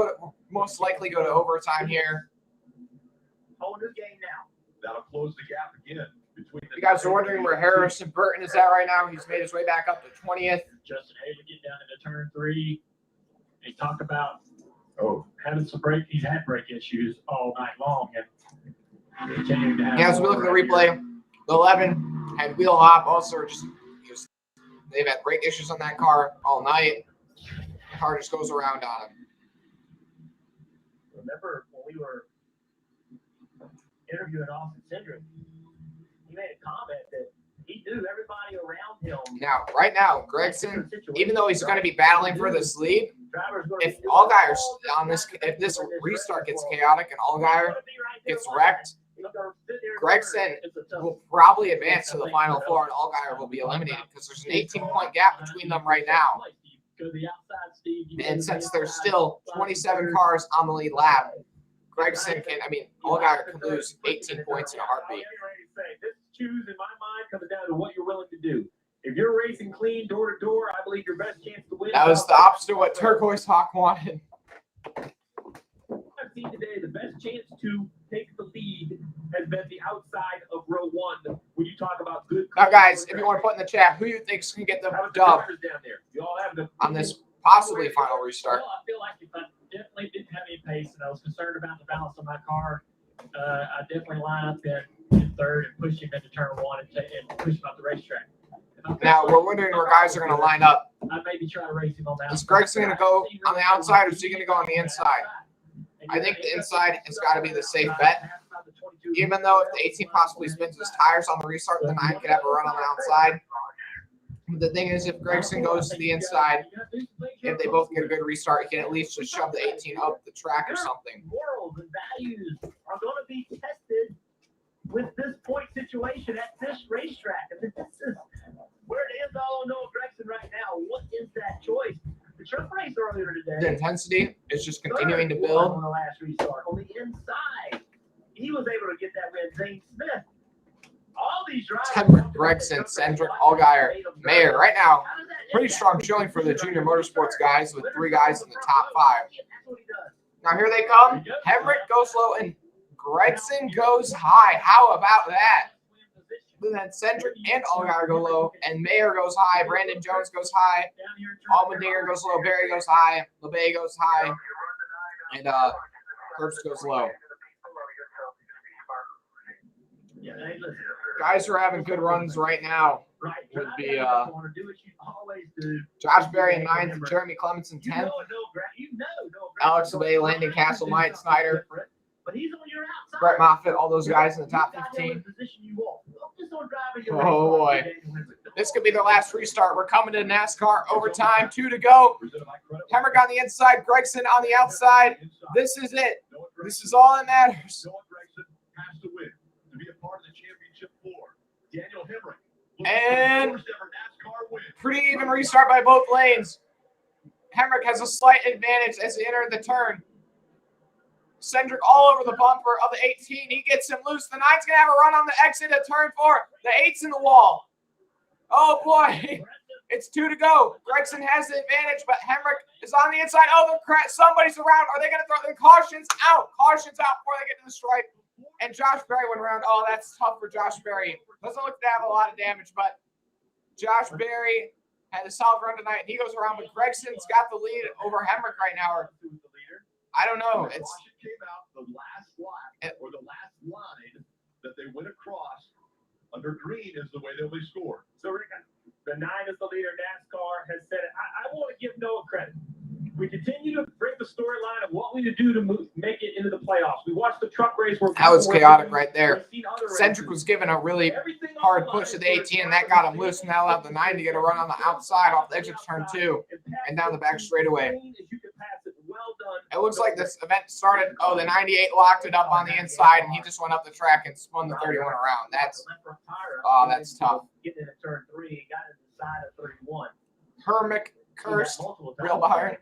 most likely go to overtime here. Whole new game now. That'll close the gap again. You guys are wondering where Harrison Burton is at right now. He's made his way back up to 20th. Justin Haley get down into turn 3. They talk about having some brake. He's had brake issues all night long, and continuing to have. Yeah, so we look at the replay. The 11 had wheel hop. Also, they've had brake issues on that car all night. The car just goes around on him. Remember when we were interviewing Austin Cendric? He made a comment that he knew everybody around him. Now, right now, Gregson, even though he's going to be battling for this lead, if Allgaier on this, if this restart gets chaotic and Allgaier gets wrecked, Gregson will probably advance to the Final Four, and Allgaier will be eliminated because there's an 18-point gap between them right now. And since there's still 27 cars on the lead lap, Gregson can, Allgaier can lose 18 points in a heartbeat. This choose, in my mind, comes down to what you're willing to do. If you're racing clean door to door, I believe your best chance to win. That was the opposite of what Turquoise Hawk wanted. I've seen today the best chance to take the lead has been the outside of row one when you talk about good. Now, guys, if you want to put in the chat, who you think is going to get the dub on this possibly final restart? Well, I feel like if I definitely didn't have any pace and I was concerned about the balance of my car, I definitely line up in third and push him into turn one and push him off the racetrack. Now, we're wondering where guys are going to line up. I maybe try to race him on that. Is Gregson going to go on the outside, or is he going to go on the inside? I think the inside has got to be the safe bet. Even though if the 18 possibly spins his tires on the restart, the 9 could have a run on the outside. The thing is, if Gregson goes to the inside, if they both get a good restart, he can at least just shove the 18 up the track or something. Morals and values are going to be tested with this point situation at this racetrack. And this is where it is all on Noah Gregson right now. What is that choice? The truck race earlier today. The intensity is just continuing to build. On the last restart, on the inside, he was able to get that win. Zane Smith. All these drivers. Gregson, Cendric, Allgaier, Mayer. Right now, pretty strong showing for the junior motorsports guys with 3 guys in the top 5. Now here they come. Hemrick goes low and Gregson goes high. How about that? And then Cendric and Allgaier go low, and Mayer goes high. Brandon Jones goes high. Allmendinger goes low. Barry goes high. LeBay goes high. And Herbst goes low. Guys who are having good runs right now would be Josh Berry in 9th, Jeremy Clements in 10th, Alex LeBay, Landon Castle, Mike Snyder, Brett Moffitt, all those guys in the top 15. Oh boy. This could be the last restart. We're coming to NASCAR overtime. 2 to go. Hemrick on the inside, Gregson on the outside. This is it. This is all that matters. And pretty even restart by both lanes. Hemrick has a slight advantage as he entered the turn. Cendric all over the bumper of the 18. He gets him loose. The 9's going to have a run on the exit of turn 4. The 8's in the wall. Oh, boy. It's 2 to go. Gregson has the advantage, but Hemrick is on the inside. Oh, somebody's around. Are they going to throw the cautions out? Cautions out before they get to the stripe. And Josh Berry went around. Oh, that's tough for Josh Berry. Doesn't look to have a lot of damage, but Josh Berry had a solid run tonight. He goes around, but Gregson's got the lead over Hemrick right now. I don't know. It's came out the last lap or the last line that they went across under green is the way they'll be scored. So Rick, the 9 is the leader. NASCAR has said it. I want to give Noah credit. We continue to bring the storyline of what we do to make it into the playoffs. We watched the truck race where that was chaotic right there. Cendric was given a really hard push to the 18, and that got him loose. Now allowed the 9 to get a run on the outside off the exit of turn 2 and down the back straightaway. It looks like this event started. Oh, the 98 locked it up on the inside, and he just went up the track and spun the 31 around. That's tough. Getting into turn 3, got to the side of 31. Hermick cursed, real behind.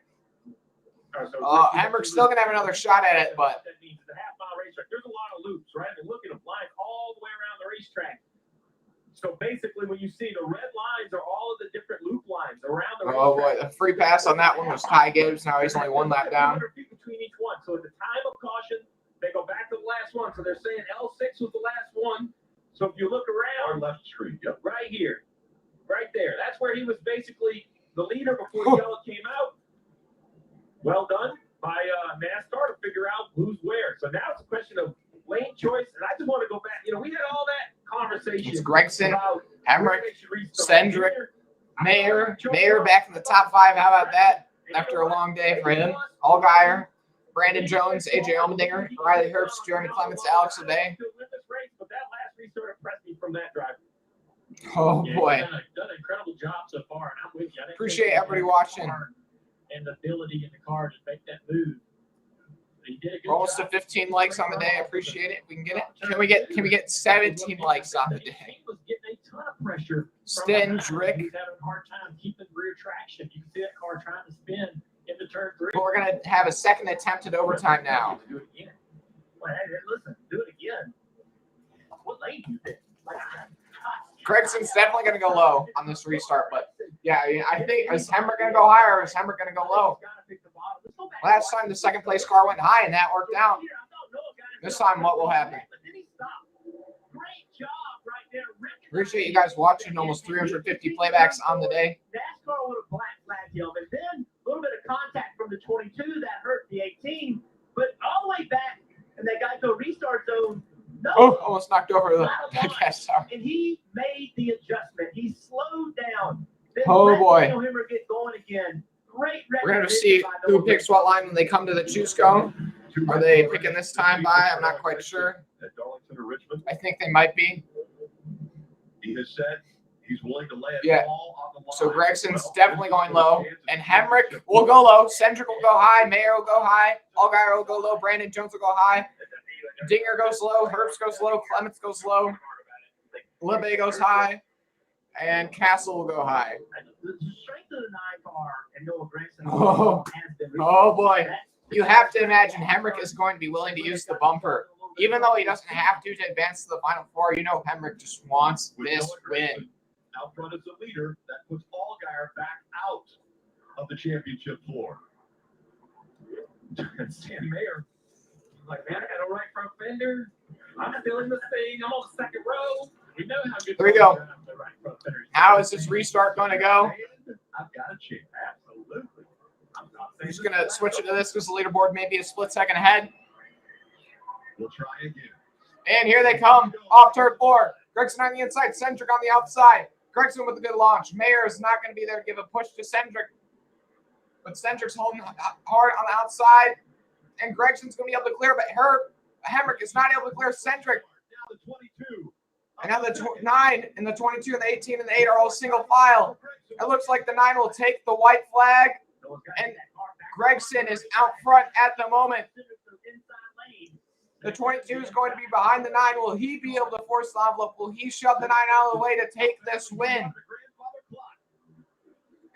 Hemrick's still gonna have another shot at it, but that means the half-mile racetrack. There's a lot of loops, right? And look at them, lines all the way around the racetrack. So basically, when you see the red lines are all of the different loop lines around the racetrack. Oh boy, the free pass on that one was Ty Gibbs. Now he's only 1 lap down. Between each one. So at the time of caution, they go back to the last one. So they're saying L6 was the last one. So if you look around, Our left street, yep. right here, right there, that's where he was basically the leader before the yellow came out. Well done by NASCAR to figure out who's where. So now it's a question of lane choice. And I just want to go back. You know, we had all that conversation. It's Gregson, about Hemrick, Cendric, Mayer back in the top 5. How about that? After a long day for him. Allgaier, Brandon Jones, AJ Allmendinger, Riley Herbst, Jeremy Clements, Alex LeBay. But that last restart impressed me from that driver. Oh boy. Done an incredible job so far, and I'm with you. Appreciate everybody watching. And the ability in the car to make that move. We're almost to 15 likes on the day. I appreciate it. We can get it. Can we get 17 likes on the day? Stendrick. He's having a hard time keeping rear traction. You can see that car trying to spin into turn 3. But we're gonna have a second attempt at overtime now. Do it again. Well, hey, listen, do it again. What lane you pick? Gregson's definitely gonna go low on this restart, but yeah, I think is Hemrick gonna go higher or is Hemrick gonna go low? Last time the second place car went high and that worked out. This time what will happen? Appreciate you guys watching. Almost 350 playbacks on the day. NASCAR would have flagged him, and then a little bit of contact from the 22 that hurt the 18, but all the way back, and they got to a restart zone. No, oh, almost knocked over the gas tower. And he made the adjustment. He slowed down. Then oh boy. Him get going again. Great. We're going to see who picks what line when they come to the choose cone. Are they picking this time by? I'm not quite sure. I think they might be. He has said he's willing to lay yeah. All on the line. So Gregson's definitely going low. And Hemrick will go low. Cendric will go high. Mayer will go high. Allgaier will go low. Brandon Jones will go high. Dinger goes low. Herbst goes low. Clements goes low. Libbe goes high. And Castle will go high. The strength of the 9 car and Noah Grayson oh boy. You have to imagine Hemrick is going to be willing to use the bumper. Even though he doesn't have to advance to the Final Four, you know Hemrick just wants this win. Out front is the leader that puts Allgaier back out of the championship floor. Stan Mayer, like, man, I got a right front fender. I'm feeling this thing. I'm on the second row. We know how good. Here we go. How is this restart going to go? I've got a chance. Absolutely. I'm just going to switch it to this because the leaderboard may be a split second ahead. We'll try again. And here they come off turn 4. Gregson on the inside, Cendric on the outside. Gregson with a good launch. Mayer is not going to be there to give a push to Cendric. But Cendric's holding hard on the outside. And Gregson's going to be able to clear, but Hemrick is not able to clear Cendric. Now the 22. And now the 9 and the 22 and the 18 and the 8 are all single file. It looks like the 9 will take the white flag. And Gregson is out front at the moment. The 22 is going to be behind the 9. Will he be able to force the envelope? Will he shove the 9 out of the way to take this win?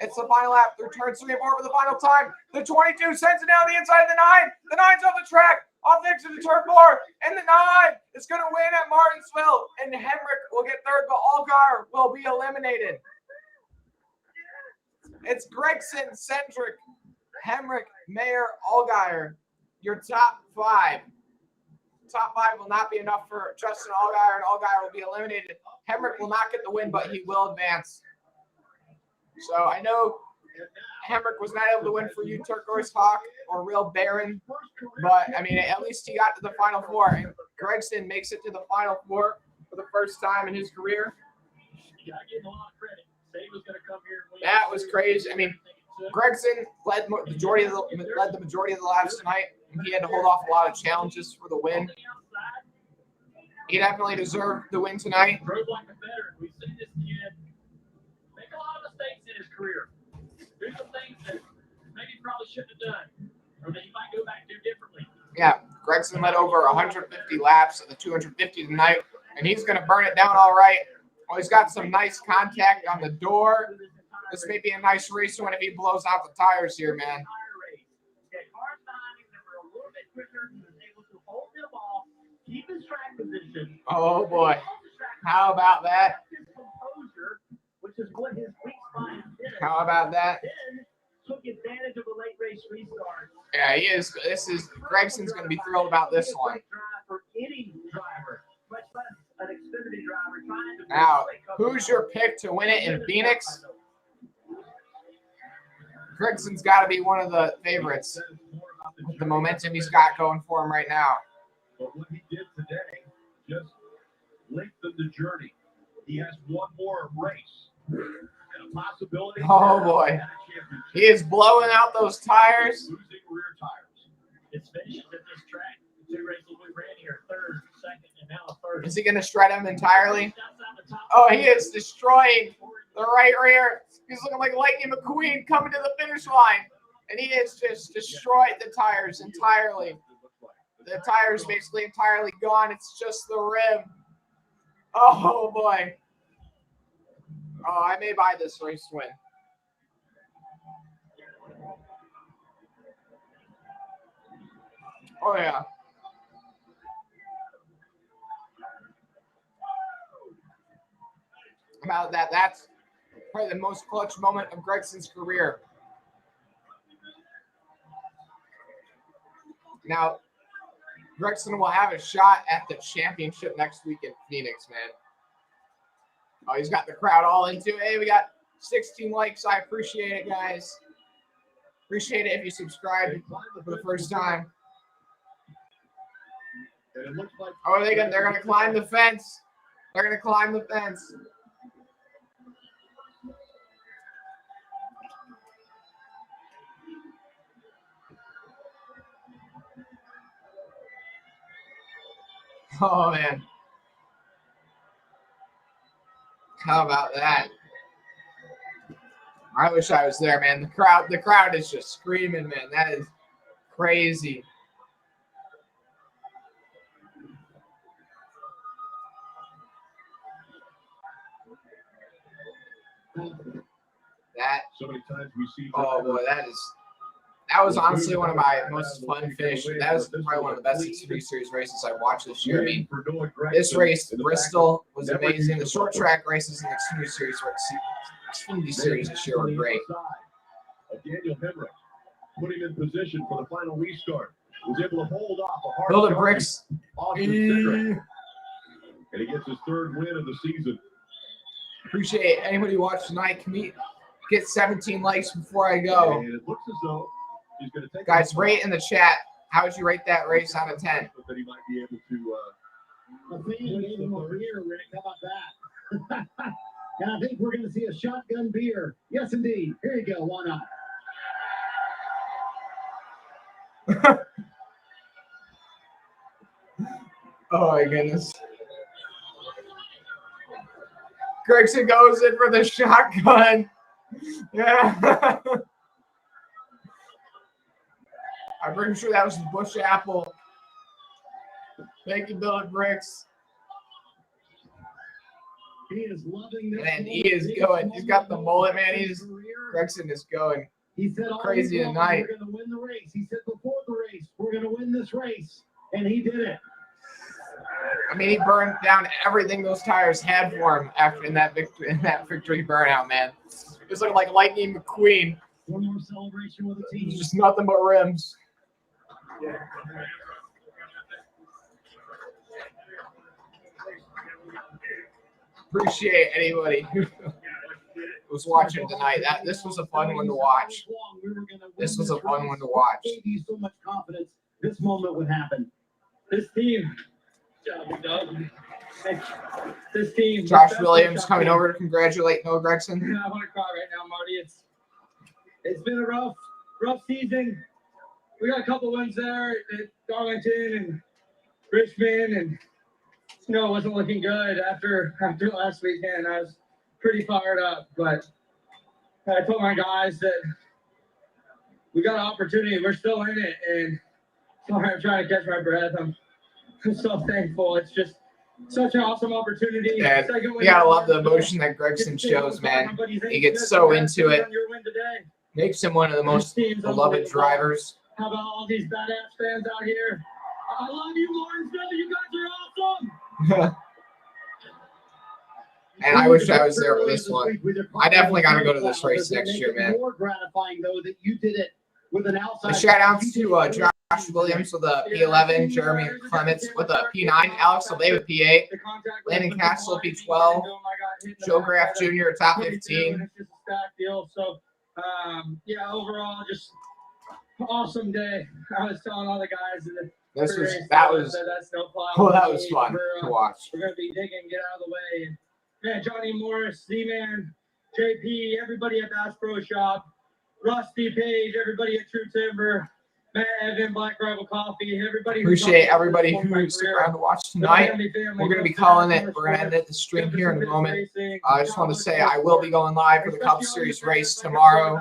It's the final lap through turns 3 and 4 for the final time. The 22 sends it down the inside of the 9. The 9's off the track, off the exit of turn 4. And the 9 is going to win at Martinsville. And Hemrick will get third, but Allgaier will be eliminated. It's Gregson, Cendric, Hemrick, Mayer, Allgaier. Your top 5. Top 5 will not be enough for Justin Allgaier, and Allgaier will be eliminated. Hemrick will not get the win, but he will advance. So I know Hemrick was not able to win for you, Turquoise Hawk or Real Baron, but I mean, at least he got to the Final Four. And Gregson makes it to the Final Four for the first time in his career. That was crazy. I mean, Gregson led the majority of the laps tonight. He had to hold off a lot of challenges for the win. He definitely deserved the win tonight. Drove like a veteran. We've seen this kid make a lot of mistakes in his career. Do some things that maybe probably shouldn't have done, or that he might go back to differently. Yeah, Gregson led over 150 laps of the 250 tonight, and he's going to burn it down all right. Well, he's got some nice contact on the door. This may be a nice race win if he blows out the tires here, man. Oh boy, how about that? How about that? Yeah, he is. Gregson's going to be thrilled about this one. Now, who's your pick to win it in Phoenix? Gregson's got to be one of the favorites with the momentum he's got going for him right now. But what he did today just lengthened the journey. He has one more race and a possibility. Oh boy, he is blowing out those tires. Losing rear tires. It's finished at this track. 2 races we ran here, 3rd, 2nd, and now 3rd. Is he going to shred him entirely? Oh, he is destroying the right rear. He's looking like Lightning McQueen coming to the finish line. And he has just destroyed the tires entirely. The tire's basically entirely gone. It's just the rim. Oh, boy. Oh, I may buy this race win. Oh, yeah. About that, that's probably the most clutch moment of Gregson's career. Now, Gregson will have a shot at the championship next week in Phoenix, man. Oh, he's got the crowd all into it. Hey, we got 16 likes. I appreciate it, guys. Appreciate it if you subscribe for the first time. Oh, they're gonna climb the fence. They're gonna climb the fence. Oh man. How about that? I wish I was there, man. The crowd is just screaming, man. That is crazy. That. So many times we see. Oh boy, that was honestly one of my most fun finishes. That was probably one of the best Xfinity Series races I watched this year. I mean, this race, Bristol, was amazing. The short track races in the Xfinity Series this year were great. Daniel Hemrick put him in position for the final restart. Was able to hold off a hard Build the bricks. And he gets his third win of the season. Appreciate anybody who watched tonight. Can we get 17 likes before I go? And it looks as though he's going to take. Guys, rate in the chat. How would you rate that race out of 10? That he might be able to. I think we gave him a beer, Rick. How about that? And I think we're going to see a shotgun beer. Yes, indeed. Here you go. Why not? Oh my goodness. Gregson goes in for the shotgun. Yeah. I'm pretty sure that was the Bush Apple. Thank you, Bill and Bricks. He is loving this. And he is going. He's got the mullet, man. Gregson is going. He said crazy tonight. We're going to win the race. He said before the race, we're going to win this race. And he did it. I mean, he burned down everything those tires had for him after in that victory burnout, man. It was looking like Lightning McQueen. One more celebration with the team. Just nothing but rims. Appreciate anybody who was watching tonight. This was a fun one to watch. This was a fun one to watch. Gave you so much confidence this moment would happen. This team. This team. Josh Williams coming over to congratulate Noah Gregson. I want to cry right now, Marty. It's been a rough season. We got a couple wins there at Darlington and Richmond, and it wasn't looking good after last weekend. I was pretty fired up, but I told my guys that we got an opportunity. We're still in it, and sorry, I'm trying to catch my breath. I'm so thankful. It's just such an awesome opportunity. Yeah, you gotta love the emotion that Gregson shows, man. He gets so into it. Makes him one of the most beloved drivers. How about all these badass fans out here? I love you, Martinsville. You guys are awesome. And I wish I was there for this one. I definitely got to go to this race next year, man. More gratifying though that you did it with an outside. And shout outs to Josh Williams with a P11, Jeremy Clements with a P9, Alex LeBay with P8, Landon Castle P12, Joe Graff Jr. top 15. So, overall, just awesome day. I was telling all the guys that was fun to watch. We're gonna be digging, get out of the way. And, man, Johnny Morris, Z-Man, JP, everybody at Bass Pro Shop, Rusty Page, everybody at True Timber, Matt Evan, Black Rival Coffee, everybody. Appreciate everybody who stuck around to watch tonight. We're going to be calling it. We're going to end the stream here in a moment. I just want to say I will be going live for the Cup Series race tomorrow.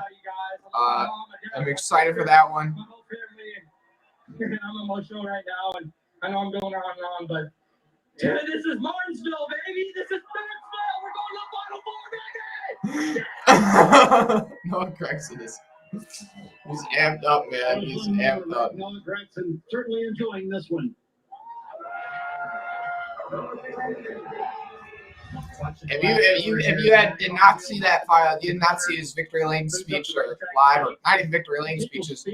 I'm excited for that one. and I'm emotional right now, and I know I'm going on, but yeah, this is Martinsville, baby. This is Martinsville. We're going to the Final Four, baby. Noah Gregson is he's amped up, man. He's amped up. Noah Gregson certainly enjoying this one. If you did not see that file, did not see his victory lane speech or live, or not even victory lane speeches,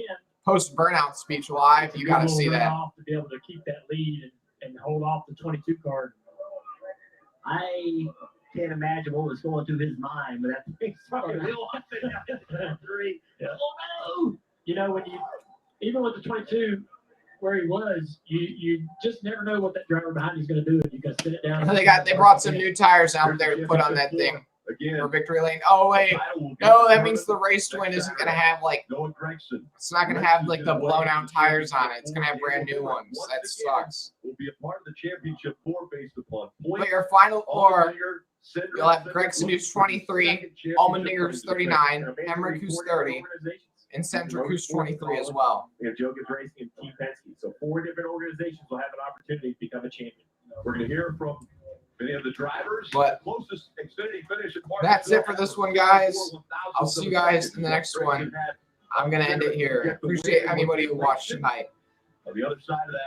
post burnout speech live, you got to see that. To be able to keep that lead and hold off the 22 card. I can't imagine what was going through his mind, but that thing started real up and down three. Yeah. Oh no! You know, when even with the 22 where he was, you just never know what that driver behind you is going to do. You got to sit it down. They brought some new tires out there to put on that thing for victory lane. Oh wait, no, that means the race to win isn't going to have it's not going to have like the blown out tires on it. It's going to have brand new ones. That sucks. Will be a part of the championship four based upon But your final four, you'll have Gregson who's 23, Allmendinger who's 39, Hemrick who's 30, and Cendric who's 23 as well. We have Joe Gibbs Racing and Team Penske. So 4 different organizations will have an opportunity to become a champion. We're going to hear from many of the drivers. But closest Xfinity finish at that's it for this one, guys. I'll see you guys in the next one. I'm going to end it here. Appreciate anybody who watched tonight. On the other side of that,